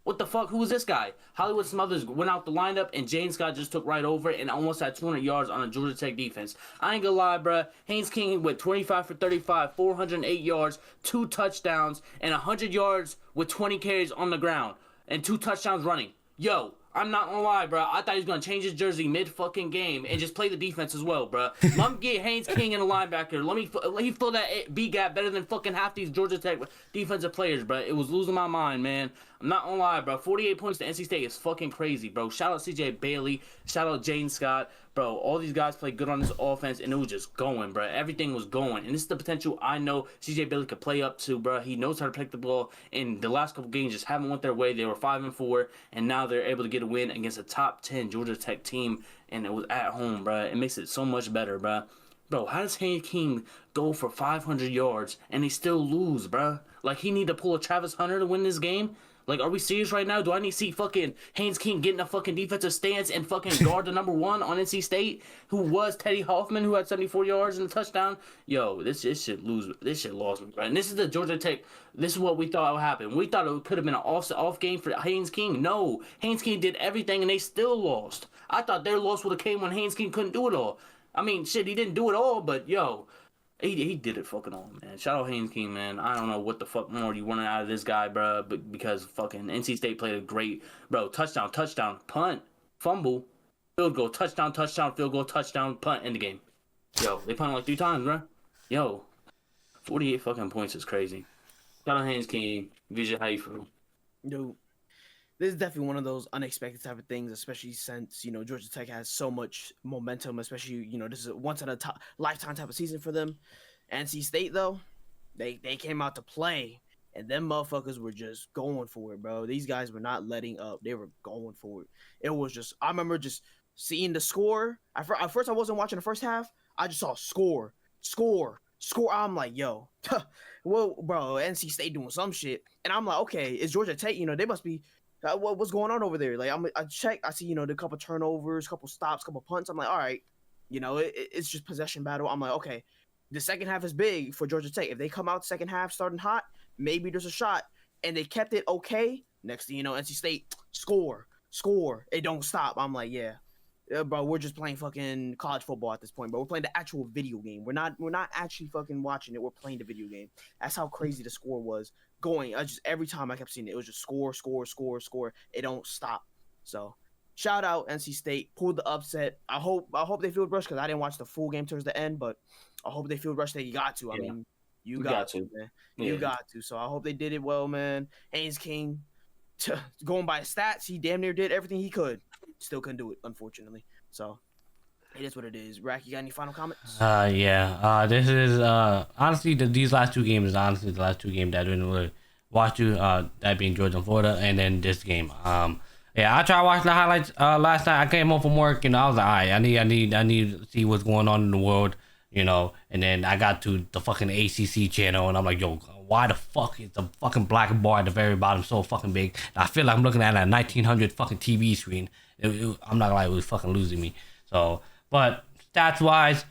Speaker 1: What the fuck? Who was this guy? Hollywood Smothers went out the lineup, and Jaden Scott just took right over and almost had 200 yards on a Georgia Tech defense. I ain't gonna lie, bruh. Haynes King went 25 for 35, 408 yards, 2 touchdowns, and 100 yards with 20 carries on the ground, and 2 touchdowns running. Yo, I'm not gonna lie, bro. I thought he was gonna change his jersey mid-fucking game and just play the defense as well, bro. Let me get Haynes King in a linebacker. Let me fill that B gap better than fucking half these Georgia Tech defensive players, bro. It was losing my mind, man. I'm not gonna lie, bro. 48 points to NC State is fucking crazy, bro. Shout out CJ Bailey. Shout out Jane Scott. Bro, all these guys played good on this offense, and it was just going, bro. Everything was going. And this is the potential I know CJ Bailey could play up to, bro. He knows how to protect the ball, and the last couple games just haven't went their way. They were 5-4, and now they're able to get a win against a top 10 Georgia Tech team, and it was at home, bro. It makes it so much better, bro. Bro, how does Haynes King go for 500 yards, and they still lose, bro? Like, he need to pull a Travis Hunter to win this game? Like, are we serious right now? Do I need to see fucking Haynes King getting a fucking defensive stance and fucking guard the number 1 on NC State, who was Teddy Hoffman, who had 74 yards and a touchdown? Yo, this shit lost me, right? And this is the Georgia Tech. This is what we thought would happen. We thought it could have been an off game for Haynes King. No, Haynes King did everything and they still lost. I thought their loss would have came when Haynes King couldn't do it all. I mean, shit, he didn't do it all, but yo. He did it fucking all, man. Shout out Haynes King, man. I don't know what the fuck more you wanted out of this guy, bro, but because fucking NC State played a great, bro, touchdown, punt, fumble, field goal, touchdown, field goal, touchdown, punt, end the game. Yo, they punted like 3 times, bro. Yo, 48 fucking points is crazy. Shout out Haynes King. Vision, how you feel?
Speaker 3: Dude, this is definitely one of those unexpected type of things, especially since, Georgia Tech has so much momentum, especially, this is a once-in-a-lifetime type of season for them. NC State, though, they came out to play, and them motherfuckers were just going for it, bro. These guys were not letting up. They were going for it. It was just, I remember just seeing the score. At first, I wasn't watching the first half. I just saw score. I'm like, yo, well, bro, NC State doing some shit. And I'm like, okay, it's Georgia Tech. They must be... what's going on over there? Like, I check, I see, the couple turnovers, couple stops, couple punts. I'm like, all right, it's just possession battle. I'm like, okay, the second half is big for Georgia Tech. If they come out second half starting hot, maybe there's a shot. And they kept it okay. Next thing you know, NC State score. It don't stop. I'm like, yeah, bro, we're just playing fucking college football at this point, bro. We're playing the actual video game. We're not actually fucking watching it. We're playing the video game. That's how crazy the score was going. Every time I kept seeing it, it was just score. It don't stop. So shout out NC State, pulled the upset. I hope they field rush, because I didn't watch the full game towards the end, but I hope they field rush. They got to. I mean, you got to, man. Yeah. You got to. So I hope they did it well, man. Haynes King, going by stats, he damn near did everything he could. Still couldn't do it, unfortunately. So it is what it is. Rack, you got any final comments?
Speaker 2: Yeah. This is honestly these last 2 games is honestly the last 2 games that I didn't really watch. That being Georgia and Florida, and then this game. Yeah, I tried watching the highlights last night. I came home from work, I was like, all right, I need to see what's going on in the world, and then I got to the fucking ACC channel, and I'm like, yo, why the fuck is the fucking black bar at the very bottom so fucking big? And I feel like I'm looking at a 1900 fucking TV screen. I'm not gonna lie, it was fucking losing me. So, but stats wise,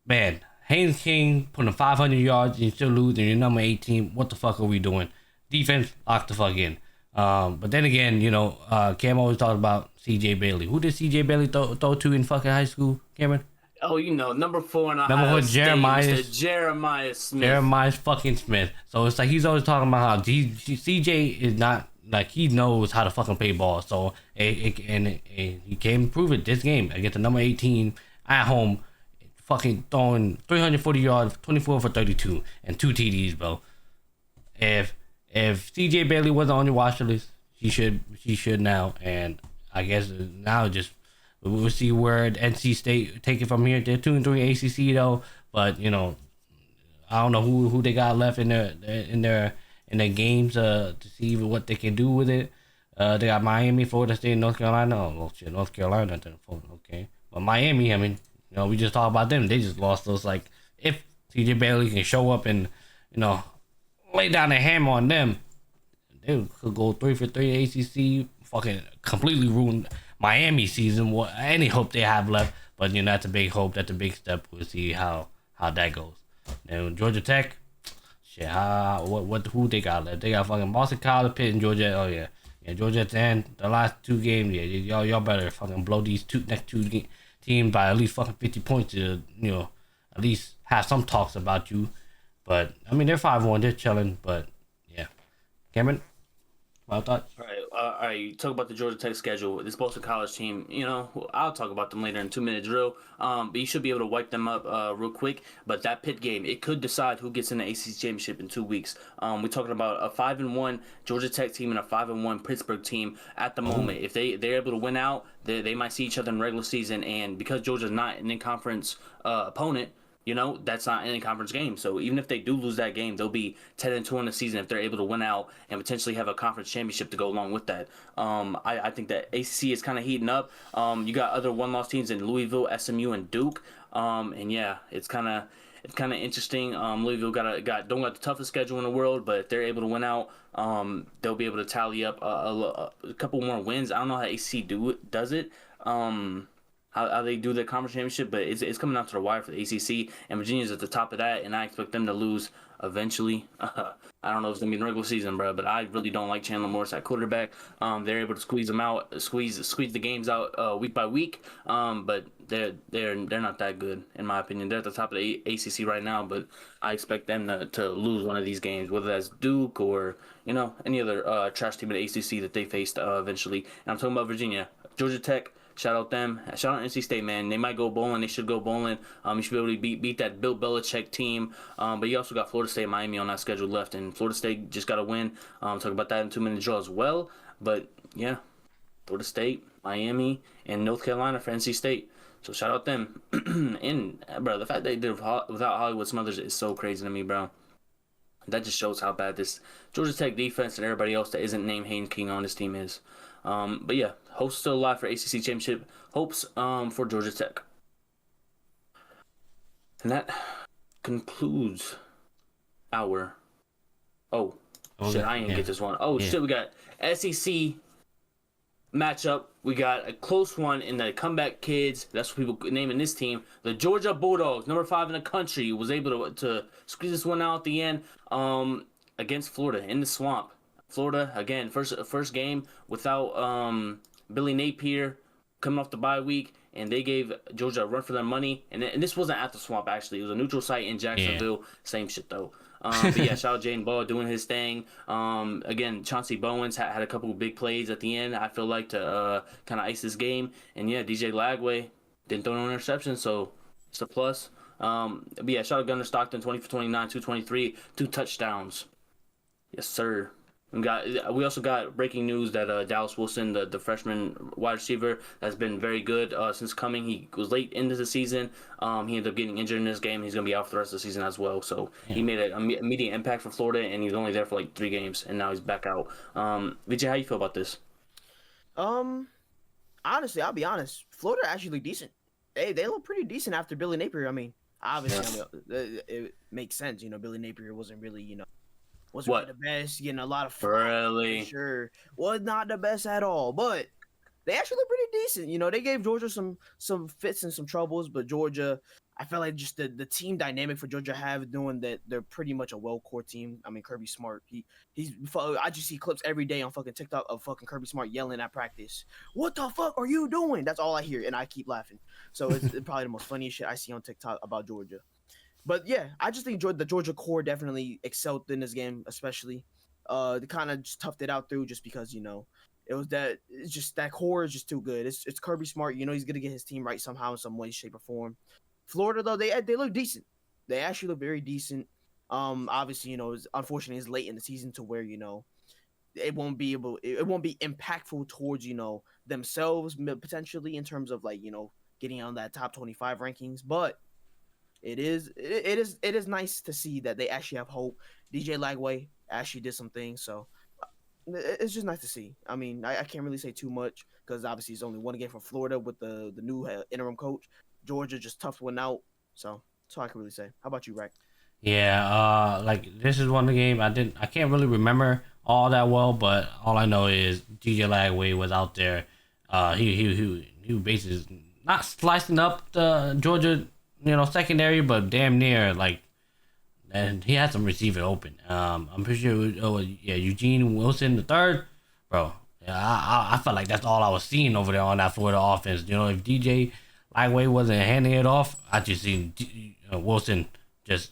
Speaker 2: man, Haynes King putting 500 yards and you still lose, and you're number 18. What the fuck are we doing? Defense, lock the fuck in. But then again, Cam always talked about CJ Bailey. Who did CJ Bailey throw to in fucking high school, Cameron?
Speaker 1: Oh, number 4 in Ohio State, Jeremiah Smith.
Speaker 2: Jeremiah fucking Smith. So it's like he's always talking about how CJ is not like he knows how to fucking play ball. So and he came prove it this game against the number 18 at home, fucking throwing 340 yards, 24 for 32, and 2 TDs, bro. If CJ Bailey wasn't on your watch list, he should now, and I guess now just we'll see where NC State take it from here. They're 2-3 ACC though, but I don't know who they got left in their games to see what they can do with it. They got Miami, Florida State, North Carolina. Oh well, shit, North Carolina. Okay, but Miami, I mean, we just talked about them. They just lost those. Like, if CJ Bailey can show up and lay down a hammer on them, they could go 3 for 3 ACC. Fucking completely ruin Miami season. What any hope they have left, but that's a big hope. That's a big step. We'll see how that goes. And Georgia Tech, shit. Who they got left? They got fucking Boston College, Pitt, and Georgia. Oh yeah, Georgia at the end. The last 2 games, y'all better fucking blow these next two teams by at least fucking 50 points to at least have some talks about you. But I mean, they're 5-1. They're chilling. But yeah, Cameron, my thoughts.
Speaker 1: All right. You talk about the Georgia Tech schedule. This Boston College team, I'll talk about them later in 2-minute drill. But you should be able to wipe them up real quick. But that Pitt game, it could decide who gets in the ACC championship in 2 weeks. We're talking about a 5-1 Georgia Tech team and a 5-1 Pittsburgh team at the moment. If they're able to win out, they might see each other in regular season. And because Georgia's not an in-conference opponent, that's not any conference game. So even if they do lose that game, they'll be 10-2 in the season if they're able to win out and potentially have a conference championship to go along with that. I think that ACC is kind of heating up. You got other one-loss teams in Louisville, SMU, and Duke. And yeah, it's kind of interesting. Louisville don't got the toughest schedule in the world, but if they're able to win out, they'll be able to tally up a couple more wins. I don't know how ACC does it. How they do their conference championship, but it's coming out to the wire for the ACC, and Virginia's at the top of that, and I expect them to lose eventually. I don't know if it's gonna be in the regular season, bro, but I really don't like Chandler Morris at quarterback. They're able to squeeze the games out week by week, but they're not that good in my opinion. They're at the top of the ACC right now, but I expect them to lose one of these games, whether that's Duke or any other trash team in the ACC that they faced eventually. And I'm talking about Virginia, Georgia Tech. Shout out them. Shout out NC State, man. They might go bowling. They should go bowling. You should be able to beat that Bill Belichick team. But you also got Florida State and Miami on that schedule left. And Florida State just got to win. Talk about that in 2-minute drill as well. But, yeah, Florida State, Miami, and North Carolina for NC State. So shout out them. And, bro, the fact that they did without Hollywood Smothers is so crazy to me, bro. That just shows how bad this Georgia Tech defense and everybody else that isn't named Haynes King on this team is. But yeah, hopes still alive for ACC championship. Hopes for Georgia Tech. And that concludes our. Oh shit! I didn't get this one. Oh shit! We got SEC matchup. We got a close one in the comeback kids. That's what people naming this team. The Georgia Bulldogs, number 5 in the country, was able to squeeze this one out at the end. Against Florida in the swamp. Florida again, first game without Billy Napier coming off the bye week, and they gave Georgia a run for their money. And this wasn't at the swamp actually; it was a neutral site in Jacksonville. Yeah. Same shit though. But yeah, shout out Jaden Ball doing his thing. Again, Chauncey Bowens had a couple of big plays at the end. I feel like to kind of ice this game. And yeah, DJ Lagway didn't throw no interception, so it's a plus. But yeah, shout out Gunnar Stockton, 20 for 29, 223, 2 touchdowns. Yes, sir. We also got breaking news that Dallas Wilson, the freshman wide receiver, has been very good since coming. He was late into the season. He ended up getting injured in this game. He's going to be out for the rest of the season as well. So he made an immediate impact for Florida, and he's only there for like 3 games, and now he's back out. Vijay, how you feel about this?
Speaker 3: Honestly, I'll be honest. Florida actually decent. They look pretty decent after Billy Napier. I mean, obviously, it makes sense. Billy Napier wasn't really, wasn't really the best, getting a lot of flack,
Speaker 1: really?
Speaker 3: Sure, was not the best at all, but they actually look pretty decent. They gave Georgia some fits and some troubles, but Georgia, I felt like just the team dynamic for Georgia have doing that. They're pretty much a well-core team. I mean, Kirby Smart, I just see clips every day on fucking TikTok of fucking Kirby Smart yelling at practice, "What the fuck are you doing?" That's all I hear, and I keep laughing. So it's probably the most funniest shit I see on TikTok about Georgia. But yeah, I just think the Georgia core definitely excelled in this game, especially. They kind of just toughed it out through just because it's just that core is just too good. It's Kirby Smart. He's gonna get his team right somehow in some way, shape, or form. Florida though, they look decent. They actually look very decent. Obviously, unfortunately it's late in the season to where it won't be impactful towards themselves potentially in terms of like getting on that top 25 rankings, but it is nice to see that they actually have hope. DJ Lagway actually did some things, so it's just nice to see. I mean, I can't really say too much because obviously it's only one game from Florida with the new interim coach. Georgia just toughed one out, so that's all I can really say. How about you, Rack?
Speaker 2: Yeah, like this is one of the game I can't really remember all that well, but all I know is DJ Lagway was out there. He basically not slicing up the Georgia, secondary, but damn near like, and he had some receiver open. I'm pretty sure Eugene Wilson the third, bro. Yeah, I felt like that's all I was seeing over there on that Florida offense. If DJ Lagway wasn't handing it off, I just seen Wilson just.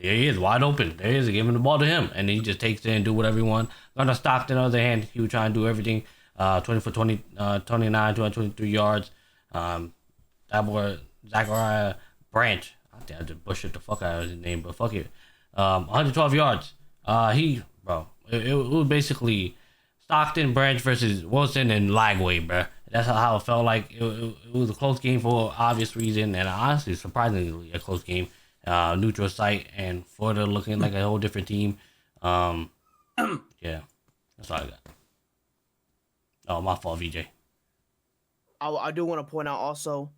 Speaker 2: There he is, wide open. There he is, giving the ball to him. And he just takes it and do whatever he wants. Gunnar Stockton, on the other hand, he was trying to do everything. 20 for 20, 29, 223 yards. That boy, Zachariah Branch. I think I just butchered the fuck out of his name, but fuck it. 112 yards. It was basically Stockton, Branch versus Wilson and Lagway, bro. That's how it felt like. It was a close game for obvious reason, and honestly, surprisingly, a close game. Neutral site and Florida looking like a whole different team. Yeah, that's all I got. Oh, my fault, VJ.
Speaker 3: I do want to point out also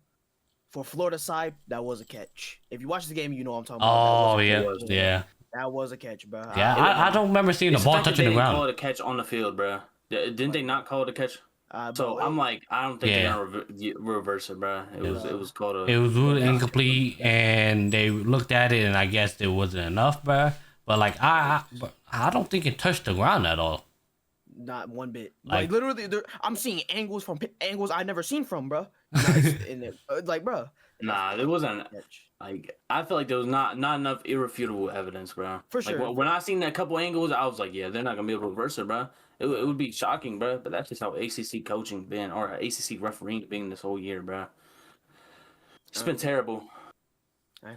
Speaker 3: for Florida side that was a catch. If you watch the game, you know what I'm talking about.
Speaker 2: Oh yeah.
Speaker 3: That was a catch, bro.
Speaker 2: Yeah, I don't remember seeing the ball touching the ground.
Speaker 1: Call it a catch on the field, bro. Didn't they not call it a catch? So I'm like, I don't think they're gonna reverse it, bro. It was called a.
Speaker 2: It was really incomplete, and they looked at it, and I guess it wasn't enough, bro. But like, I don't think it touched the ground at all.
Speaker 3: Not one bit. Like literally, I'm seeing angles I never seen from, bro. Like, bro.
Speaker 1: Nah, it wasn't. Like, I feel like there was not enough irrefutable evidence, bro.
Speaker 3: For sure.
Speaker 1: Like, when I seen that couple angles, I was like, yeah, they're not gonna be able to reverse it, bro. It would be shocking, bro. But that's just how ACC coaching been, or ACC refereeing been this whole year, bro. It's been terrible.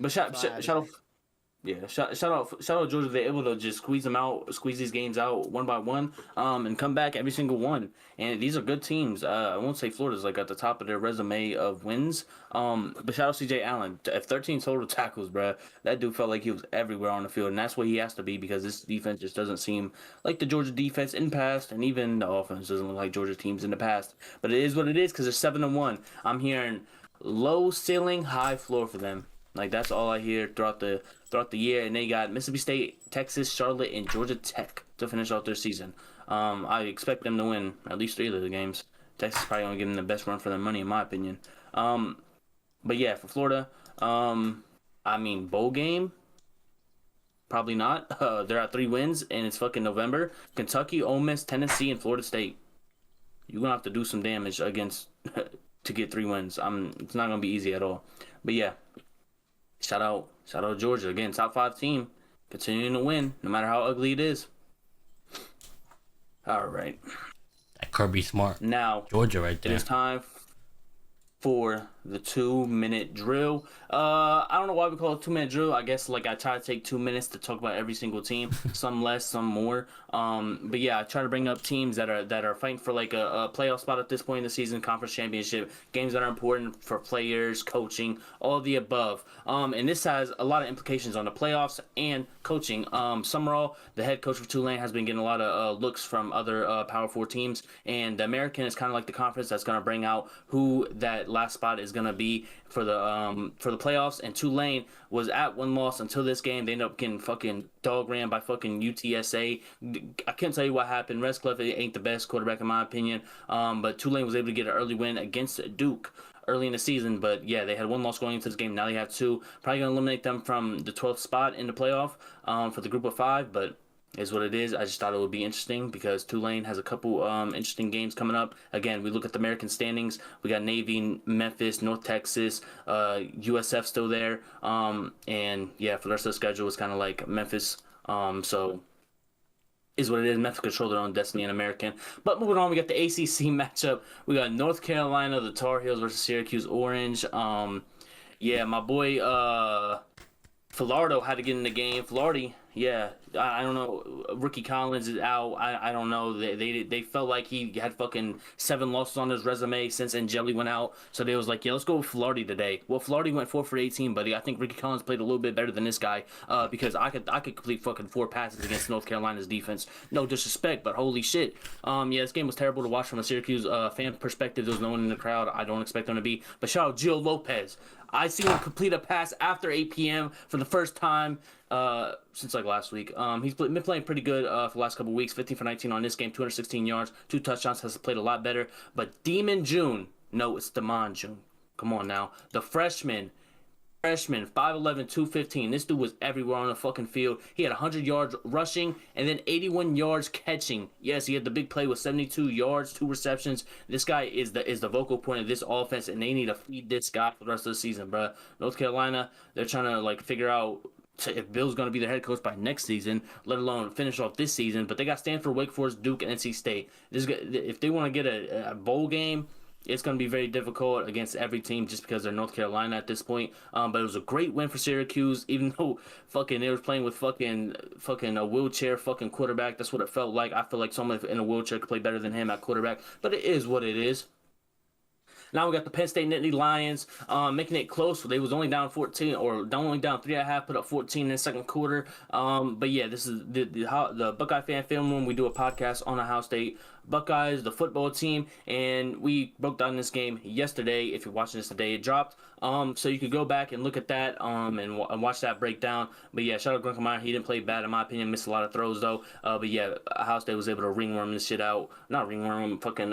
Speaker 1: But shout out. Yeah, shout out Georgia. They're able to just squeeze these games out one by one, and come back every single one. And these are good teams. I won't say Florida's like at the top of their resume of wins. But shout out CJ Allen. 13 total tackles, bro. That dude felt like he was everywhere on the field, and that's what he has to be because this defense just doesn't seem like the Georgia defense in the past, and even the offense doesn't look like Georgia teams in the past. But it is what it is because they're 7-1. I'm hearing low ceiling, high floor for them. Like that's all I hear throughout the year, and they got Mississippi State, Texas, Charlotte, and Georgia Tech to finish out their season. I expect them to win at least 3 of the games. Texas probably gonna give them the best run for their money, in my opinion. But yeah, for Florida, I mean bowl game, probably not. They're at 3 wins, and it's fucking November. Kentucky, Ole Miss, Tennessee, and Florida State. You're gonna have to do some damage against to get 3 wins. It's not gonna be easy at all. But yeah. Shout out Georgia again, top 5 team, continuing to win no matter how ugly it is. All right,
Speaker 2: that Kirby Smart.
Speaker 1: Now
Speaker 2: Georgia right there.
Speaker 1: It is time for the 2-minute drill. I don't know why we call it 2-minute drill. I guess like I try to take 2 minutes to talk about every single team, some less, some more. But yeah, I try to bring up teams that are fighting for like a playoff spot at this point in the season, conference championship, games that are important for players, coaching, all of the above. And this has a lot of implications on the playoffs and coaching. Summerall, the head coach for Tulane, has been getting a lot of looks from other Power 4 teams, and the American is kind of like the conference that's going to bring out who that last spot is going to be for the playoffs. And Tulane was at 1 loss until this game. They ended up getting fucking dog ran by fucking UTSA. I can't tell you what happened. Redcliffe ain't the best quarterback in my opinion. But Tulane was able to get an early win against Duke early in the season. But yeah, they had 1 loss going into this game. Now they have 2. Probably gonna eliminate them from the 12th spot in the playoff for the group of 5. But is what it is. I just thought it would be interesting because Tulane has a couple interesting games coming up. Again, we look at the American standings. We got Navy, Memphis, North Texas, USF still there. And yeah, for the rest of the schedule, it's kind of like Memphis. So is what it is. Memphis control their own destiny in American. But moving on, we got the ACC matchup. We got North Carolina, the Tar Heels versus Syracuse Orange. Yeah, my boy Filardo had to get in the game. Filardi, yeah, I don't know. Ricky Collins is out. I don't know. They felt like he had fucking 7 losses on his resume since Angeli went out. So they was like, yeah, let's go with Filardi today. Well, Filardi went 4 for 18, buddy. I think Ricky Collins played a little bit better than this guy because I could complete fucking 4 passes against North Carolina's defense. No disrespect, but holy shit. Yeah, this game was terrible to watch from a Syracuse fan perspective. There was no one in the crowd. I don't expect them to be. But shout out Gio Lopez. I seen him complete a pass after 8 p.m. for the first time since like last week. He's been playing pretty good for the last couple weeks. 15 for 19 on this game, 216 yards, 2 touchdowns. Has played a lot better. But Demon June, no, it's Demon June. Come on now, the freshman, 5'11", 215. This dude was everywhere on the fucking field. He had 100 yards rushing and then 81 yards catching. Yes, he had the big play with 72 yards, 2 receptions. This guy is the vocal point of this offense, and they need to feed this guy for the rest of the season, bro. North Carolina, they're trying to like figure out if Bill's going to be their head coach by next season, let alone finish off this season. But they got Stanford, Wake Forest, Duke, and NC State. If they want to get a bowl game, it's going to be very difficult against every team just because they're North Carolina at this point. But it was a great win for Syracuse, even though fucking they were playing with fucking a wheelchair fucking quarterback. That's what it felt like. I feel like someone in a wheelchair could play better than him at quarterback. But it is what it is. Now we got the Penn State Nittany Lions making it close. They was only down 14 or only down 3.5, put up 14 in the second quarter. But yeah, this is the Buckeye fan film room. We do a podcast on Ohio State Buckeyes, the football team, and we broke down this game yesterday. If you're watching this today, it dropped. So you could go back and look at that and watch that breakdown. But yeah, shout out Grunkemeyer. He didn't play bad in my opinion. Missed a lot of throws though. But yeah, Ohio State was able to ringworm this shit out. Not ringworm, fucking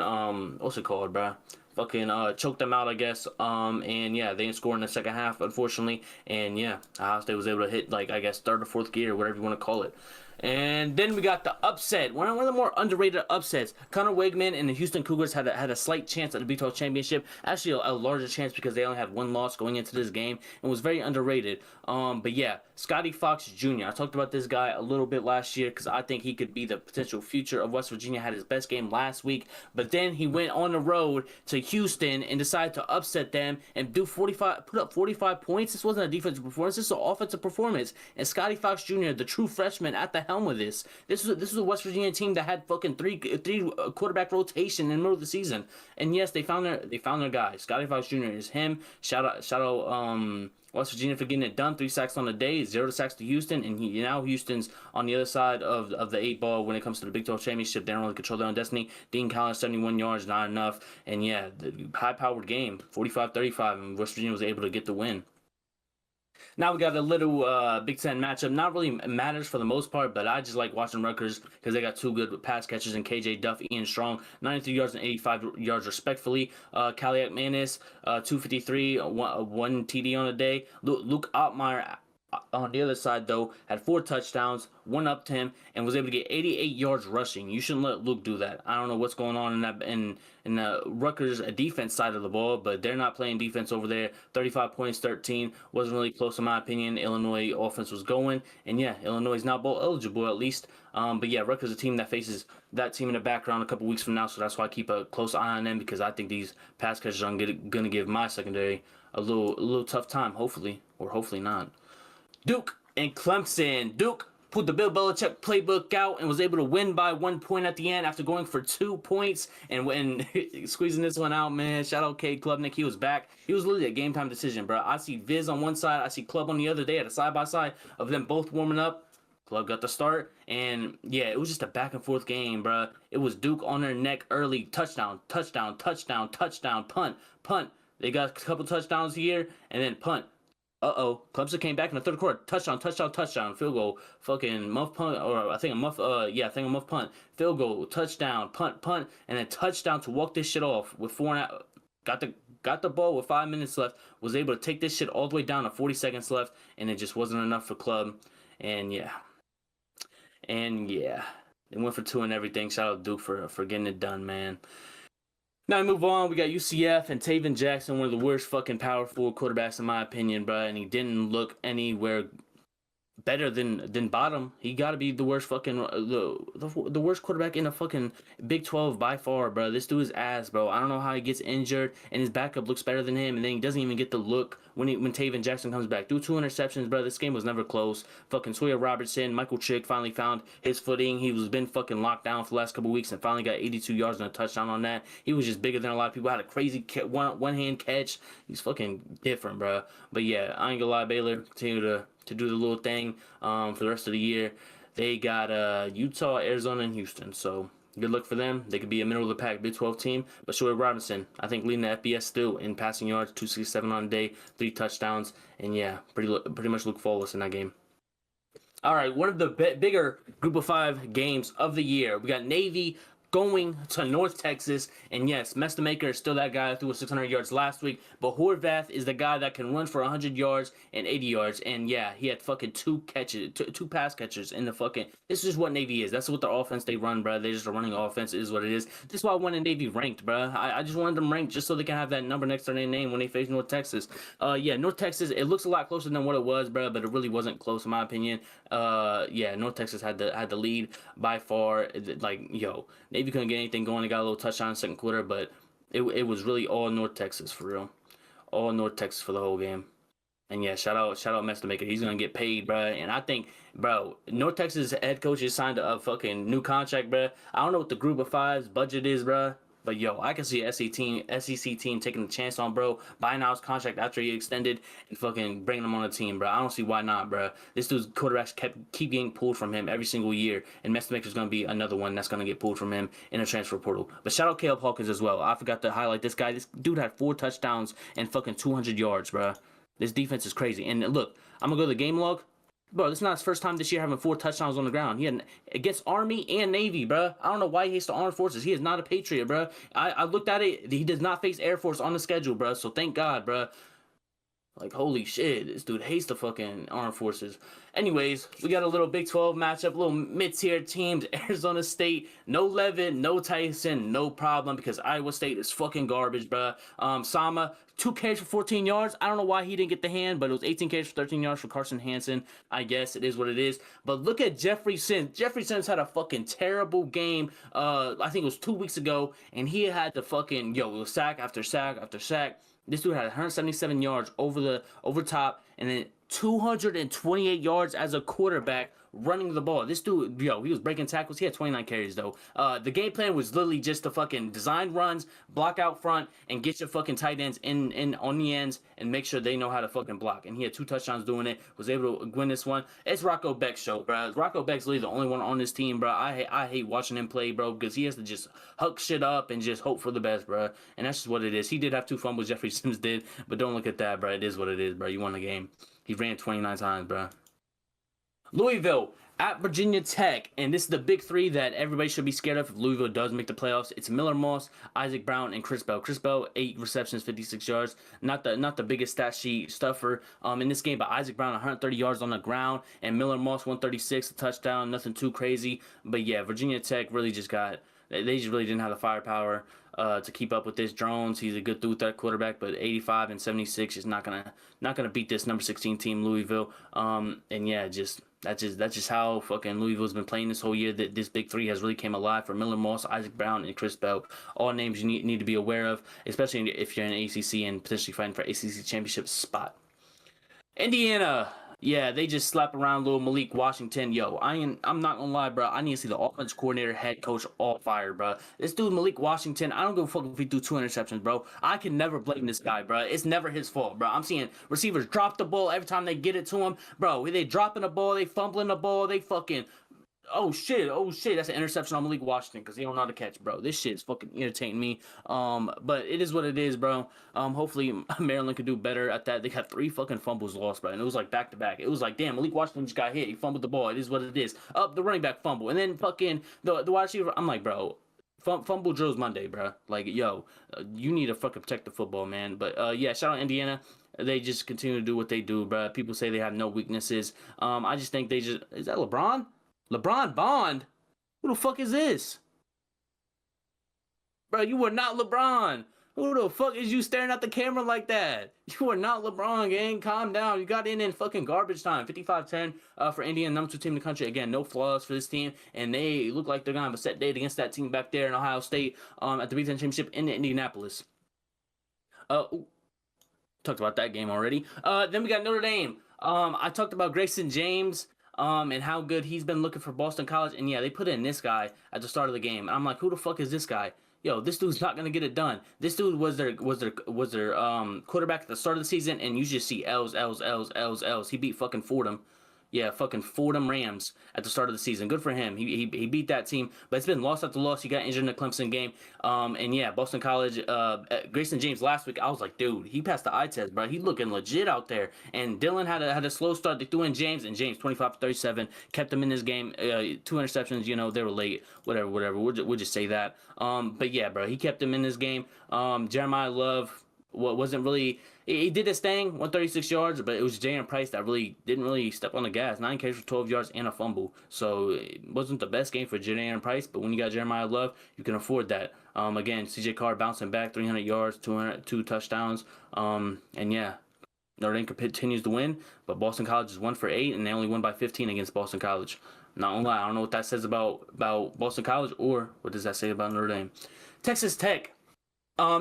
Speaker 1: what's it called, bruh? Fucking choked them out, I guess. And yeah, they didn't score in the second half, unfortunately. And yeah, Ohio State was able to hit, like, I guess, third or fourth gear, whatever you want to call it. And then we got the upset, one of the more underrated upsets. Connor Wegman and the Houston Cougars had a slight chance at the Big 12 championship. Actually, a larger chance because they only had 1 loss going into this game and was very underrated. But yeah, Scotty Fox Jr. I talked about this guy a little bit last year because I think he could be the potential future of West Virginia. Had his best game last week, but then he went on the road to Houston and decided to upset them and put up 45 points. This wasn't a defensive performance. This is an offensive performance. And Scotty Fox Jr., the true freshman at the helm of this. This was a West Virginia team that had fucking three quarterback rotation in the middle of the season. And yes, they found their guy. Scotty Fox Jr. is him. Shout out West Virginia for getting it done. 3 sacks on the day, 0 sacks to Houston, and now Houston's on the other side of the 8 ball when it comes to the Big 12 championship. They don't really control their own destiny. Dean Collins, 71 yards, not enough. And yeah, the high-powered game, 45-35, and West Virginia was able to get the win. Now we got a little Big Ten matchup. Not really matters for the most part, but I just like watching Rutgers because they got 2 good pass catchers in KJ Duff, Ian Strong, 93 yards and 85 yards respectfully. Kaliak Manis, 253, 1 TD on the day. Luke Ottmeyer on the other side, though, had 4 touchdowns, 1 up to him, and was able to get 88 yards rushing. You shouldn't let Luke do that. I don't know what's going on in the Rutgers defense side of the ball, but they're not playing defense over there. 35 points, 13. Wasn't really close in my opinion. Illinois offense was going, and yeah, Illinois is not bowl eligible at least. But yeah, Rutgers is a team that faces that team in the background a couple weeks from now, so that's why I keep a close eye on them because I think these pass catchers are going to give my secondary a little tough time, hopefully, or hopefully not. Duke and Clemson. Duke pulled the Bill Belichick playbook out and was able to win by 1 point at the end after going for 2 points and when squeezing this one out, man. Shout out Cade Klubnik. He was back. He was literally a game time decision, bro. I see Viz on one side. I see Club on the other. They had a side-by-side of them both warming up. Club got the start, and yeah, it was just a back-and-forth game, bro. It was Duke on their neck early. Touchdown, touchdown, touchdown, touchdown, punt, punt. They got a couple touchdowns here, and then punt. Clemson came back in the third quarter. Touchdown, touchdown, touchdown. Field goal. Fucking muff punt, or I think a muff punt. Field goal, touchdown, punt, and then touchdown to walk this shit off with 4.5. Got the ball with 5 minutes left. Was able to take this shit all the way down to 40 seconds left, and it just wasn't enough for Club. And yeah, they went for 2 and everything. Shout out Duke for getting it done, man. Now we move on. We got UCF and Taven Jackson, one of the worst fucking power forward quarterbacks in my opinion, bro. And he didn't look anywhere better than bottom. He got to be the worst fucking the worst quarterback in the fucking Big 12 by far, bro. This dude is ass, bro. I don't know how he gets injured and his backup looks better than him, and then he doesn't even get the look when Taven Jackson comes back. Do 2 interceptions, bro. This game was never close. Fucking Sawyer Robertson, Michael Chick finally found his footing. He was been fucking locked down for the last couple weeks and finally got 82 yards and a touchdown on that. He was just bigger than a lot of people. Had a crazy one hand catch. He's fucking different, bro. But yeah, I ain't gonna lie, Baylor continue to do the little thing for the rest of the year. They got Utah, Arizona, and Houston. So good luck for them. They could be a middle of the pack Big 12 team. But Sawyer Robinson, I think leading the FBS still in passing yards, 267 on a day, 3 touchdowns, and yeah, pretty much look flawless in that game. All right, one of the bigger Group of 5 games of the year. We got Navy going to North Texas, and yes, Mestamaker is still that guy that threw 600 yards last week, but Horvath is the guy that can run for 100 yards and 80 yards, and yeah, he had fucking 2 pass catchers in the fucking, this is what Navy is. That's what the offense they run, bro. They just a running offense, is what it is. This is why I wanted Navy ranked, bro. I just wanted them ranked just so they can have that number next to their name when they face North Texas. Yeah, North Texas, it looks a lot closer than what it was, bro, but it really wasn't close in my opinion. Yeah, North Texas had the lead by far. Like, yo, Navy couldn't get anything going. They got a little touchdown in the second quarter, but it was really all North Texas for real. All North Texas for the whole game. And yeah, shout out Mestamaker. He's gonna get paid, bro. And I think, bro, North Texas head coach just signed a fucking new contract, bro. I don't know what the Group of 5's budget is, bro. But yo, I can see a SEC team taking a chance on bro, buying out his contract after he extended and fucking bringing him on the team, bro. I don't see why not, bro. This dude's quarterbacks keep getting pulled from him every single year, and Mestamaker's gonna be another one that's gonna get pulled from him in a transfer portal. But shout out Caleb Hawkins as well. I forgot to highlight this guy. This dude had 4 touchdowns and fucking 200 yards, bro. This defense is crazy. And look, I'm gonna go to the game log. Bro, this is not his first time this year having 4 touchdowns on the ground. He had against Army and Navy, bro. I don't know why he hates the Armed Forces. He is not a patriot, bro. I looked at it. He does not face Air Force on the schedule, bro. So thank God, bro. Like, holy shit, this dude hates the fucking Armed Forces. Anyways, we got a little Big 12 matchup, little mid-tier teams. Arizona State, no Levin, no Tyson, no problem, because Iowa State is fucking garbage, bro. Sama, 2 carries for 14 yards. I don't know why he didn't get the hand, but it was 18 carries for 13 yards for Carson Hansen. I guess it is what it is. But look at Jeffrey Sims. Jeffrey Sims had a fucking terrible game, I think it was 2 weeks ago, and he had the fucking, it was sack after sack after sack. This dude had 177 yards over top, and then 228 yards as a quarterback running the ball. This dude, he was breaking tackles. He had 29 carries, though. The game plan was literally just to fucking design runs, block out front, and get your fucking tight ends in on the ends and make sure they know how to fucking block. And he had 2 touchdowns doing it. Was able to win this one. It's Rocco Beck's show, bro. Rocco Beck's literally the only one on this team, bro. I hate watching him play, bro, because he has to just huck shit up and just hope for the best, bro. And that's just what it is. He did have 2 fumbles, Jeffrey Sims did, but don't look at that, bro. It is what it is, bro. You won the game. He ran 29 times, bro. Louisville at Virginia Tech, and this is the big 3 that everybody should be scared of if Louisville does make the playoffs. It's Miller Moss, Isaac Brown, and Chris Bell. Chris Bell, 8 receptions, 56 yards. Not the biggest stat sheet stuffer in this game, but Isaac Brown, 130 yards on the ground, and Miller Moss, 136, a touchdown. Nothing too crazy, but yeah, Virginia Tech really just really didn't have the firepower to keep up with this. Drones, he's a good through-threat quarterback, but 85 and 76 is not gonna beat this number 16 team, Louisville. And yeah, that's just how fucking Louisville's been playing this whole year. That this big 3 has really came alive for Miller Moss, Isaac Brown, and Chris Bell. All names you need to be aware of, especially if you're in ACC and potentially fighting for ACC championship spot. Indiana. Yeah, they just slap around little Malik Washington. Yo, I'm not gonna lie, bro. I need to see the offense coordinator, head coach, all fired, bro. This dude, Malik Washington, I don't give a fuck if he threw 2 interceptions, bro. I can never blame this guy, bro. It's never his fault, bro. I'm seeing receivers drop the ball every time they get it to him, bro. They dropping the ball, they fumbling the ball, they fucking. Oh shit, that's an interception on Malik Washington because he don't know how to catch, bro. This shit is fucking irritating me. But it is what it is, bro. Hopefully Maryland could do better at that. They had 3 fucking fumbles lost, bro, and it was like back to back. It was like, damn, Malik Washington just got hit. He fumbled the ball. It is what it is. Up the running back fumble, and then fucking the wide receiver. I'm like, bro, fumble drills Monday, bro. Like, yo, you need to fucking protect the football, man. But yeah, shout out Indiana. They just continue to do what they do, bro. People say they have no weaknesses. I just think is that LeBron? LeBron Bond? Who the fuck is this? Bro, you were not LeBron. Who the fuck is you staring at the camera like that? You are not LeBron, gang. Calm down. You got in fucking garbage time. 55-10 for Indiana, number 2 team in the country. Again, no flaws for this team, and they look like they're gonna have a set date against that team back there in Ohio State at the Big Ten Championship in Indianapolis. Talked about that game already. Then we got Notre Dame. I talked about Grayson James. And how good he's been looking for Boston College, and yeah, they put in this guy at the start of the game, and I'm like, who the fuck is this guy? Yo, this dude's not gonna get it done. This dude was their quarterback at the start of the season, and you just see L's, L's, L's, L's, L's. He beat fucking Fordham. Yeah, fucking Fordham Rams at the start of the season. Good for him. He beat that team, but it's been loss after loss. He got injured in the Clemson game. And yeah, Boston College. Grayson James last week, I was like, dude, he passed the eye test, bro. He looking legit out there. And Dylan had a slow start. They threw in James, and James 25-37 kept him in this game. 2 interceptions. You know, they were late. Whatever. We'll just say that. But yeah, bro, he kept him in this game. Jeremiah Love wasn't really. He did his thing, 136 yards, but it was Jalen Price that didn't really step on the gas. 9 carries for 12 yards and a fumble. So it wasn't the best game for Jalen Price, but when you got Jeremiah Love, you can afford that. Again, CJ Carr bouncing back, 300 yards, 2 touchdowns. And yeah, Notre Dame continues to win, but Boston College is 1 for 8, and they only won by 15 against Boston College. Not gonna lie, I don't know what that says about Boston College, or what does that say about Notre Dame. Texas Tech.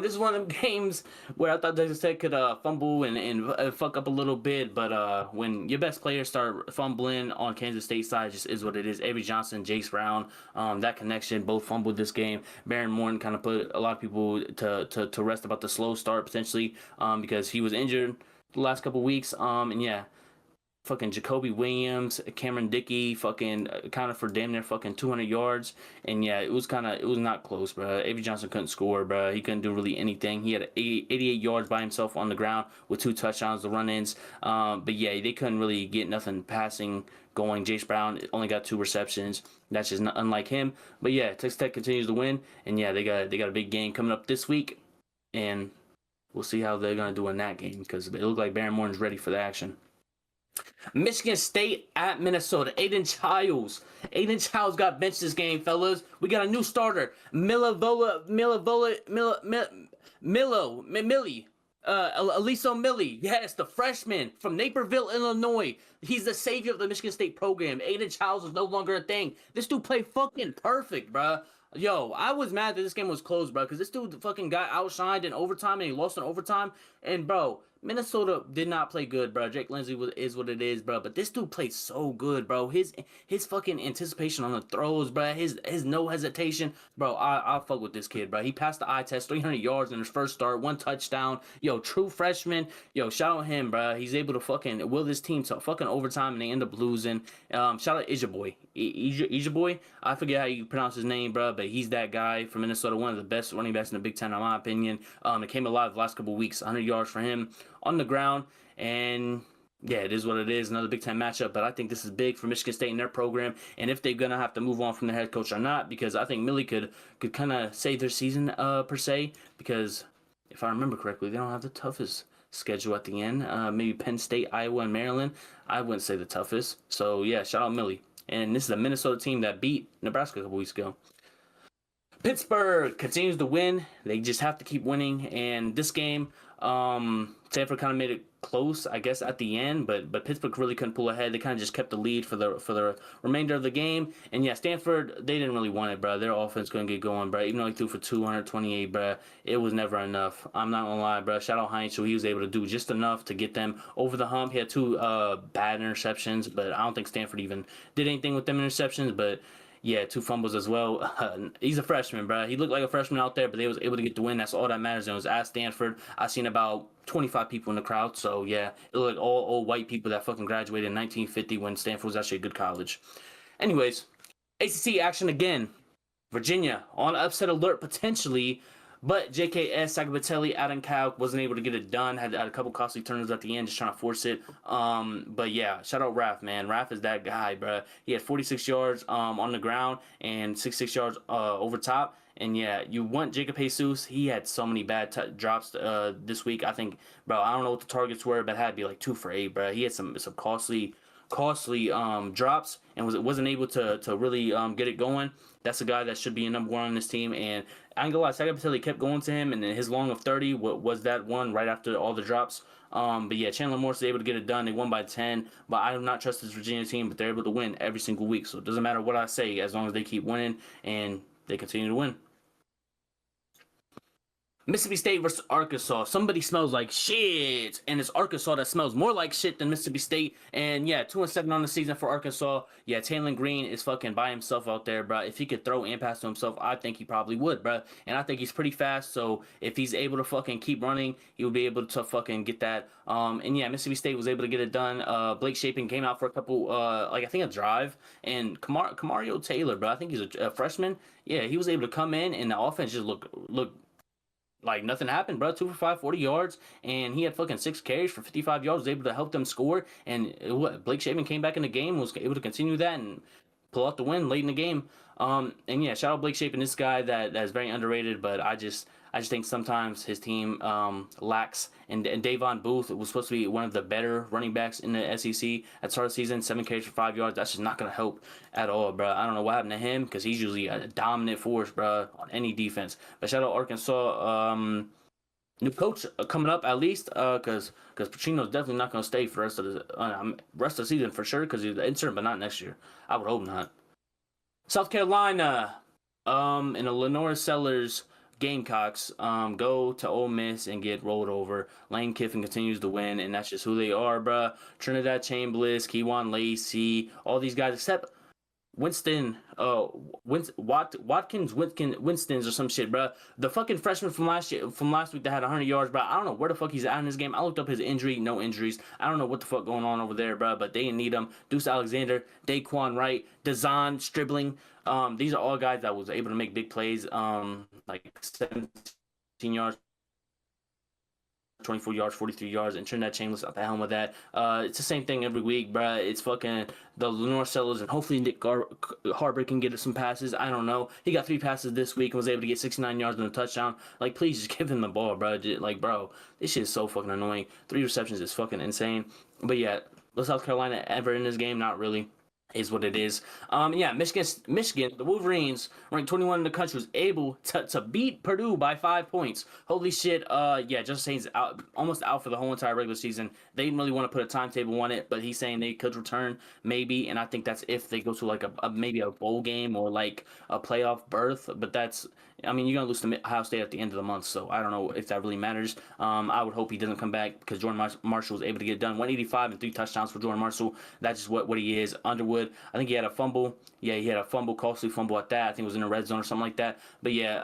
Speaker 1: This is one of them games where I thought Texas Tech could fumble and fuck up a little bit, but when your best players start fumbling on Kansas State side, just is what it is. Avery Johnson, Jace Brown, that connection, both fumbled this game. Baron Morton kind of put a lot of people to rest about the slow start potentially because he was injured the last couple weeks. And yeah. Fucking Jacoby Williams, Cameron Dickey, fucking accounted for damn near fucking 200 yards, and yeah, it was not close, bro. Avery Johnson couldn't score, bro. He couldn't do really anything. He had 88 yards by himself on the ground with 2 touchdowns, the run-ins. But yeah, they couldn't really get nothing passing going. Jace Brown only got 2 receptions. That's just not unlike him. But yeah, Texas Tech continues to win, and yeah, they got a big game coming up this week, and we'll see how they're gonna do in that game because it looks like Baron Morton's ready for the action. Michigan State at Minnesota. Aiden Childs got benched this game, fellas. We got a new starter, Aliso Millie. Yes, the freshman from Naperville, Illinois. He's the savior of the Michigan State program. Aiden Childs is no longer a thing. This dude played fucking perfect, bruh. Yo, I was mad that this game was closed, bro, because this dude fucking got outshined in overtime, and he lost in overtime. And, bro, Minnesota did not play good, bro. Jake Lindsey is what it is, bro. But this dude played so good, bro. His fucking anticipation on the throws, bro. His no hesitation, bro. I'll fuck with this kid, bro. He passed the eye test, 300 yards in his first start, 1 touchdown. Yo, true freshman. Yo, shout out him, bro. He's able to fucking will this team to fucking overtime, and they end up losing. Shout out Ijaboy. I forget how you pronounce his name, bro, but he's that guy from Minnesota, one of the best running backs in the Big Ten, in my opinion. It came alive the last couple weeks, 100 yards for him on the ground, and yeah, it is what it is. Another Big Ten matchup, but I think this is big for Michigan State and their program, and if they're gonna have to move on from their head coach or not, because I think Millie could kind of save their season per se, because if I remember correctly, they don't have the toughest schedule at the end. Maybe Penn State, Iowa, and Maryland. I wouldn't say the toughest. So yeah, shout out Millie. And this is a Minnesota team that beat Nebraska a couple weeks ago. Pittsburgh continues to win. They just have to keep winning. And this game, Stanford kind of made it close, I guess, at the end, but Pittsburgh really couldn't pull ahead. They kind of just kept the lead for the remainder of the game. And yeah, Stanford, they didn't really want it, bro. Their offense couldn't get going, bro. Even though he threw for 228, bro, it was never enough. I'm not gonna lie, bro. Shout out Heinz, so he was able to do just enough to get them over the hump. He had 2 bad interceptions, but I don't think Stanford even did anything with them interceptions, but yeah, 2 fumbles as well. He's a freshman, bro. He looked like a freshman out there, but they was able to get the win. That's all that matters. And it was at Stanford. I seen about 25 people in the crowd. So yeah, it looked like all white people that fucking graduated in 1950 when Stanford was actually a good college. Anyways, ACC action again. Virginia on upset alert potentially. But JKS, Sagabatelli, Adam Kalk wasn't able to get it done. Had a couple costly turnovers at the end, just trying to force it. But yeah, shout out Raph, man. Raph is that guy, bro. He had 46 yards on the ground and 66 yards over top. And yeah, you want Jacob Jesus. He had so many bad drops this week. I think, bro, I don't know what the targets were, but it had to be like 2 for 8, bro. He had some costly costly drops and wasn't able to really get it going. That's a guy that should be a number one on this team. And I ain't gonna lie, Sega Patilli kept going to him, and then his long of 30 was that one right after all the drops. But yeah, Chandler Morris was able to get it done. They won by 10, but I do not trust this Virginia team, but they're able to win every single week. So it doesn't matter what I say as long as they keep winning and they continue to win. Mississippi State versus Arkansas. Somebody smells like shit, and it's Arkansas that smells more like shit than Mississippi State. And yeah, 2-7 on the season for Arkansas. Yeah, Taylor Green is fucking by himself out there, bro. If he could throw and pass to himself, I think he probably would, bro. And I think he's pretty fast. So if he's able to fucking keep running, he will be able to fucking get that. And yeah, Mississippi State was able to get it done. Blake Shapen came out for a couple, like I think a drive, and Kamario Taylor, bro. I think he's a freshman. Yeah, he was able to come in, and the offense just look like nothing happened, bro. 2 for 5, 40 yards, and he had fucking 6 carries for 55 yards. Was able to help them score, and Blake Shapen came back in the game, was able to continue that and pull out the win late in the game. And yeah, shout out Blake Shapen, this guy that is very underrated, but I just think sometimes his team lacks. And Davon Booth was supposed to be one of the better running backs in the SEC at the start of the season. 7 carries for 5 yards. That's just not going to help at all, bro. I don't know what happened to him because he's usually a dominant force, bro, on any defense. But shout out Arkansas. New coach coming up at least because Pacino's definitely not going to stay for the rest of the season for sure because he's the intern, but not next year. I would hope not. South Carolina and the Lenore Sellers Gamecocks go to Ole Miss and get rolled over. Lane Kiffin continues to win, and that's just who they are, bruh. Trinidad Chambliss, Keywan Lacey, all these guys except Winston, Watkins, Winston's or some shit, bruh. The fucking freshman from last week that had 100 yards, bruh. I don't know where the fuck he's at in this game. I looked up his injury, no injuries. I don't know what the fuck going on over there, bruh. But they didn't need him. Deuce Alexander, Daquan Wright, Dazon Stribling. These are all guys that was able to make big plays. Like 17 yards. 24 yards, 43 yards, and Trinidad Chambliss at the helm of that. It's the same thing every week, bruh. It's fucking the Lenore Sellers, and hopefully Nick Harbor can get some passes. I don't know. He got 3 passes this week and was able to get 69 yards and a touchdown. Like, please just give him the ball, bro. Like, bro, this shit is so fucking annoying. 3 receptions is fucking insane. But yeah, was South Carolina ever in this game? Not really. Is what it is. Yeah, Michigan, the Wolverines, ranked 21 in the country, was able to beat Purdue by 5 points. Holy shit. Yeah, Justin Haynes almost out for the whole entire regular season. They didn't really want to put a timetable on it, but he's saying they could return maybe, and I think that's if they go to like maybe a bowl game or like a playoff berth. But that's, I mean, you're gonna lose to Ohio State at the end of the month, so I don't know if that really matters. I would hope he doesn't come back because Jordan Marshall was able to get it done. 185 and 3 touchdowns for Jordan Marshall. That's just what he is. Underwood, I think he had a fumble. Yeah, he had a fumble, costly fumble at that. I think it was in the red zone or something like that. But yeah,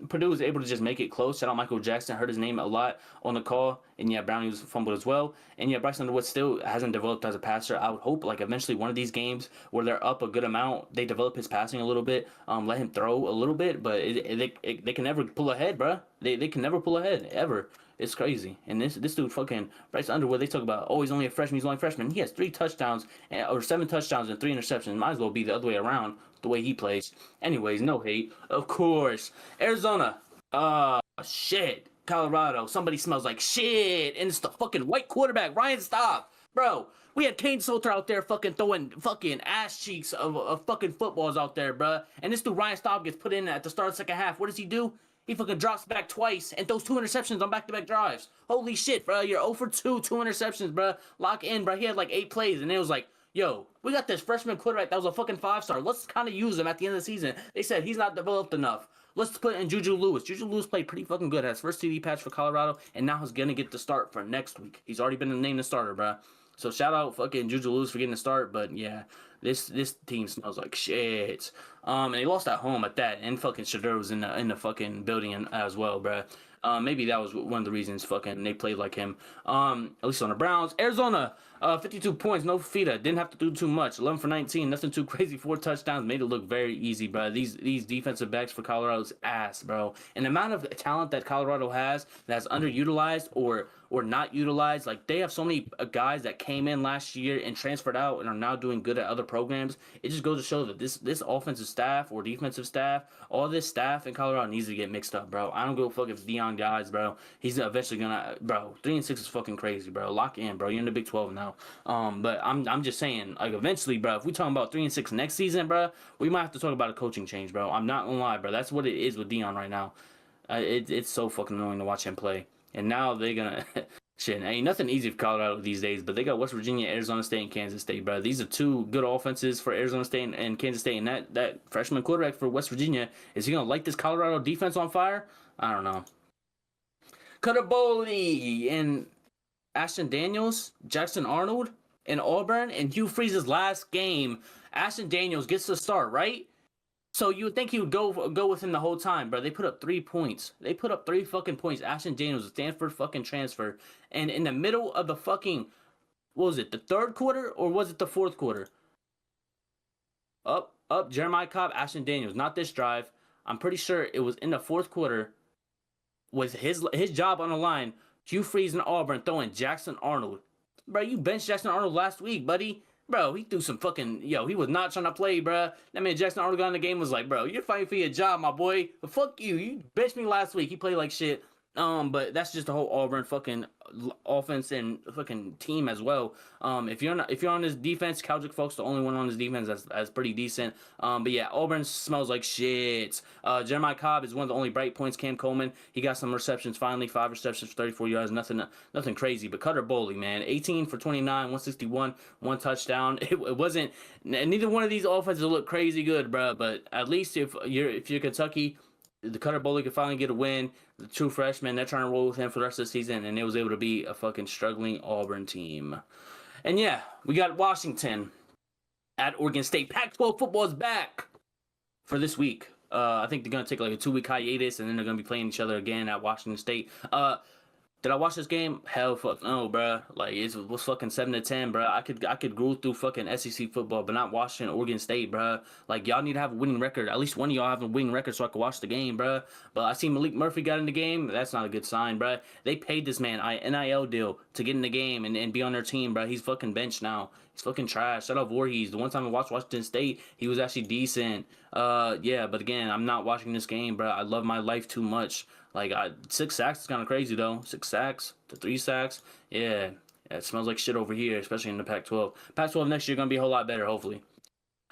Speaker 1: Purdue was able to just make it close. Shout out Michael Jackson. Heard his name a lot on the call. And yeah, Brownie was fumbled as well. And yeah, Bryce Underwood still hasn't developed as a passer. I would hope like eventually one of these games where they're up a good amount, they develop his passing a little bit, let him throw a little bit. But they can never pull ahead, bro. They can never pull ahead ever. It's crazy. And this dude fucking Bryce Underwood, they talk about, oh, he's only a freshman. He's only a freshman. He has 3 touchdowns or 7 touchdowns and 3 interceptions. Might as well be the other way around the way he plays. Anyways, no hate. Of course. Arizona. Shit. Colorado. Somebody smells like shit. And it's the fucking white quarterback, Ryan Staub. Bro, we had Kane Solter out there fucking throwing fucking ass cheeks of fucking footballs out there, bro. And this dude, Ryan Staub, gets put in at the start of the second half. What does he do? He fucking drops back twice and throws 2 interceptions on back-to-back drives. Holy shit, bro. You're 0 for 2, 2 interceptions, bro. Lock in, bro. He had like 8 plays, and it was like, yo, we got this freshman quarterback that was a fucking 5-star. Let's kind of use him at the end of the season. They said he's not developed enough. Let's put in Juju Lewis. Juju Lewis played pretty fucking good. Had his first TD patch for Colorado, and now he's going to get the start for next week. He's already been named the starter, bro. So shout out fucking Juju Lewis for getting the start, but yeah, this team smells like shit. And they lost at home at that, and fucking Shadur was in the fucking building as well, bro. Maybe that was one of the reasons fucking they played like him. At least on the Browns. Arizona, 52 points, no Fita. Didn't have to do too much. 11 for 19, nothing too crazy. 4 touchdowns, made it look very easy, bro. These defensive backs for Colorado's ass, bro. And the amount of talent that Colorado has that's underutilized or or not utilized. Like they have so many guys that came in last year and transferred out and are now doing good at other programs. It just goes to show that this offensive staff or defensive staff, all this staff in Colorado needs to get mixed up, bro. I don't give a fuck if it's Dion guys, bro. He's eventually gonna, bro. 3-6 is fucking crazy, bro. Lock in, bro. You're in the Big 12 now. But I'm just saying, like eventually, bro. If we talking about 3-6 next season, bro, we might have to talk about a coaching change, bro. I'm not gonna lie, bro. That's what it is with Dion right now. It's so fucking annoying to watch him play. And now they're gonna shit. Ain't nothing easy for Colorado these days, but they got West Virginia, Arizona State, and Kansas State, bro. These are two good offenses for Arizona State and Kansas State. And that freshman quarterback for West Virginia, is he gonna light this Colorado defense on fire? I don't know. Cutter Boley and Ashton Daniels, Jackson Arnold, and Auburn, and Hugh Freeze's last game. Ashton Daniels gets the start, right? So you would think he would go with him the whole time, bro. They put up 3 points. They put up 3 fucking points. Ashton Daniels, a Stanford fucking transfer. And in the middle of the fucking, what was it, the third quarter or was it the fourth quarter? Up, Jeremiah Cobb, Ashton Daniels. Not this drive. I'm pretty sure it was in the fourth quarter with his job on the line. Hugh Freeze and Auburn throwing Jackson Arnold. Bro, you benched Jackson Arnold last week, buddy. Bro, he threw some fucking, he was not trying to play, bro. That man Jackson Arnold got in the game was like, bro, you're fighting for your job, my boy. But fuck you. You benched me last week. He played like shit. But that's just the whole Auburn fucking offense and fucking team as well. If you're on this defense, Keldrick Folks the only one on this defense that's pretty decent. But yeah, Auburn smells like shit. Jeremiah Cobb is one of the only bright points. Cam Coleman, he got some receptions finally, 5 receptions, 34 yards, nothing crazy. But Cutter Boley, man, 18 for 29, 161, 1 touchdown. It wasn't. Neither one of these offenses look crazy good, bro. But at least if you're Kentucky, the Cutter Boley could finally get a win. The true freshman, they're trying to roll with him for the rest of the season, and it was able to be a fucking struggling Auburn team. And yeah, we got Washington at Oregon State. Pac-12 football is back for this week. I think they're going to take like a 2-week hiatus, and then they're going to be playing each other again at Washington State. Did I watch this game? Hell fuck no, bro. Like it was fucking 7-10, bro. I could groove through fucking SEC football, but not watching Oregon State, bro. Like y'all need to have a winning record. At least one of y'all have a winning record so I can watch the game, bro. But I see Malik Murphy got in the game. That's not a good sign, bro. They paid this man an NIL deal to get in the game and be on their team, bro. He's fucking benched now. He's fucking trash. Shout out Voorhees. The one time I watched Washington State, he was actually decent. Yeah, but again, I'm not watching this game, bro. I love my life too much. Like 6 sacks is kind of crazy though. 6 sacks to 3 sacks. Yeah, it smells like shit over here, especially in the Pac-12. Pac-12 next year gonna be a whole lot better, hopefully.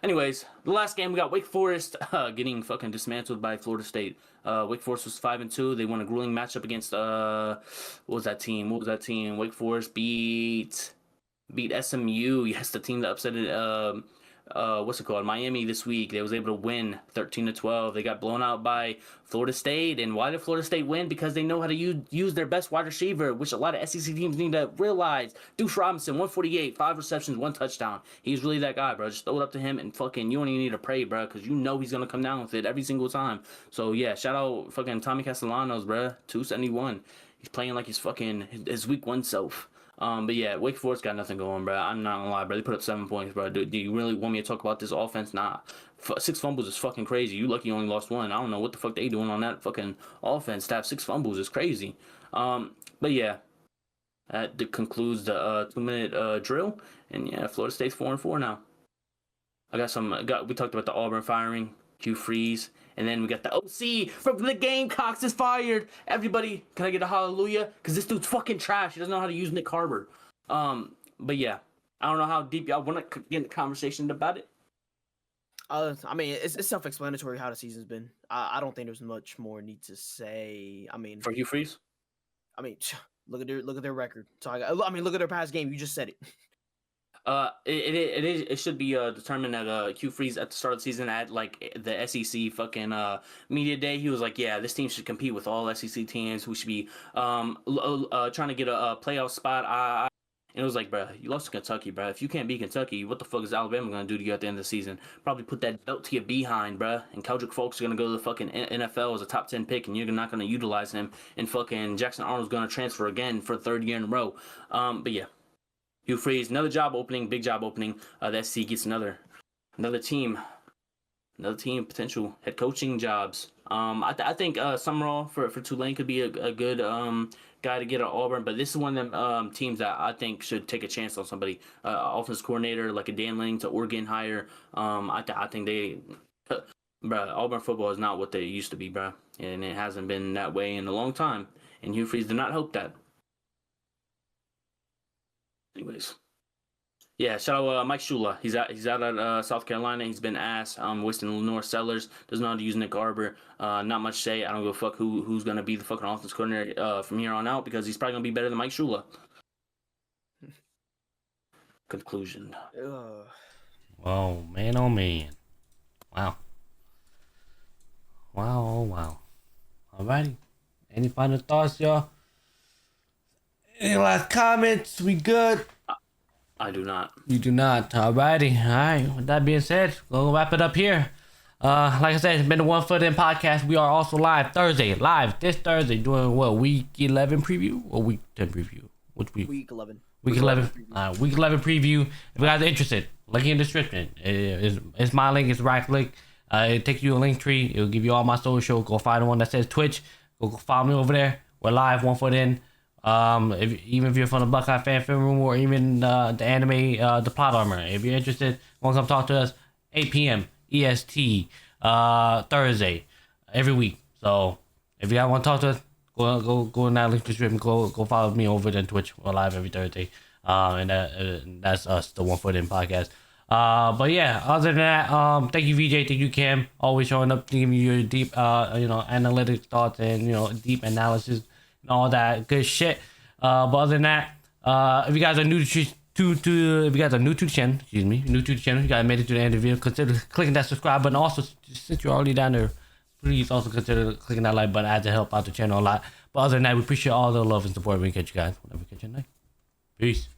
Speaker 1: Anyways, the last game we got Wake Forest getting fucking dismantled by Florida State. Wake Forest was 5-2. They won a grueling matchup against what was that team? Wake Forest beat SMU. Yes, the team that upset it. What's it called? Miami this week. They was able to win 13-12. They got blown out by Florida State. And why did Florida State win? Because they know how to use their best wide receiver, which a lot of SEC teams need to realize. Deuce Robinson, 148, 5 receptions, 1 touchdown. He's really that guy, bro. Just throw it up to him and fucking you don't even need to pray, bro, because you know he's gonna come down with it every single time. So yeah, shout out fucking Tommy Castellanos, bro. 271. He's playing like he's fucking his week 1 self. But yeah, Wake Forest got nothing going, bro. I'm not gonna lie, bro. They put up 7 points, bro. Do you really want me to talk about this offense? Nah. 6 fumbles is fucking crazy. You lucky you only lost 1. I don't know what the fuck they doing on that fucking offense. To have 6 fumbles is crazy. But yeah, that concludes the 2-minute drill. And yeah, Florida State's 4-4 now. We talked about the Auburn firing, Hugh Freeze. And then we got the OC from the Gamecocks is fired. Everybody, can I get a hallelujah? Because this dude's fucking trash. He doesn't know how to use Nick Harbor. But yeah, I don't know how deep y'all want to get in the conversation about it.
Speaker 3: I mean, it's self-explanatory how the season's been. I don't think there's much more need to say. I mean,
Speaker 1: for Hugh Freeze?
Speaker 3: I mean, look at their record. So I mean, look at their past game. You just said it.
Speaker 1: It should be determined at Hugh Freeze at the start of the season at like the SEC fucking media day. He was like, yeah, this team should compete with all SEC teams. We should be trying to get a playoff spot. And it was like, bro, you lost to Kentucky, bro. If you can't beat Kentucky, what the fuck is Alabama gonna do to you at the end of the season? Probably put that belt to your behind, bro. And Keldrick Folks are gonna go to the fucking NFL as a top 10 pick, and you're not gonna utilize him. And fucking Jackson Arnold's gonna transfer again for the 3rd year in a row. But yeah. Hugh Freeze, another job opening, big job opening. The SC gets another team Another team potential head coaching jobs. I think Summerall for Tulane could be a good guy to get at Auburn, but this is one of them teams that I think should take a chance on somebody. Offense coordinator like a Dan Lanning to Oregon hire. I think they, bruh, Auburn football is not what they used to be, bruh, and it hasn't been that way in a long time. And Hugh Freeze did not hope that. Anyways. Yeah, shout out Mike Shula. He's out at South Carolina. He's been asked. Wasting Lenore Sellers doesn't know how to use Nick Arbor. Not much to say. I don't give a fuck who's gonna be the fucking offense coordinator from here on out because he's probably gonna be better than Mike Shula. Conclusion.
Speaker 2: Oh man, oh man. Wow. Wow, oh wow. Alrighty. Any final thoughts, y'all? Any last comments? We good?
Speaker 1: I do not.
Speaker 2: You do not. Alrighty. Alright. With that being said, we'll wrap it up here. Like I said, it's been the One Foot In podcast. We are also live this Thursday, doing what, week 11 preview or week 10 preview? Which week?
Speaker 3: Week 11.
Speaker 2: Week 11. Week 11 preview. If you guys are interested, link in the description. It's my link. It's right link. It takes you to a link tree. It'll give you all my social. Go find the one that says Twitch. Go follow me over there. We're live, One Foot In. Even if you're from the Buckeye fan film room or even the anime, the plot armor, if you're interested, want to come talk to us, 8 p.m. EST Thursday every week. So if you guys want to talk to us, go in that link description. Go follow me over on Twitch. We're live every Thursday, and that's us, the One Foot In podcast. But yeah, other than that, thank you VJ, thank you Cam, always showing up, giving you your deep, analytic thoughts and deep analysis. And all that good shit. But other than that, if you guys are new to the channel, you guys made it to the end of the video, consider clicking that subscribe button. Also, since you're already down there, please also consider clicking that like button as to help out the channel a lot. But other than that, we appreciate all the love and support. We catch you guys whenever we catch you tonight. Peace.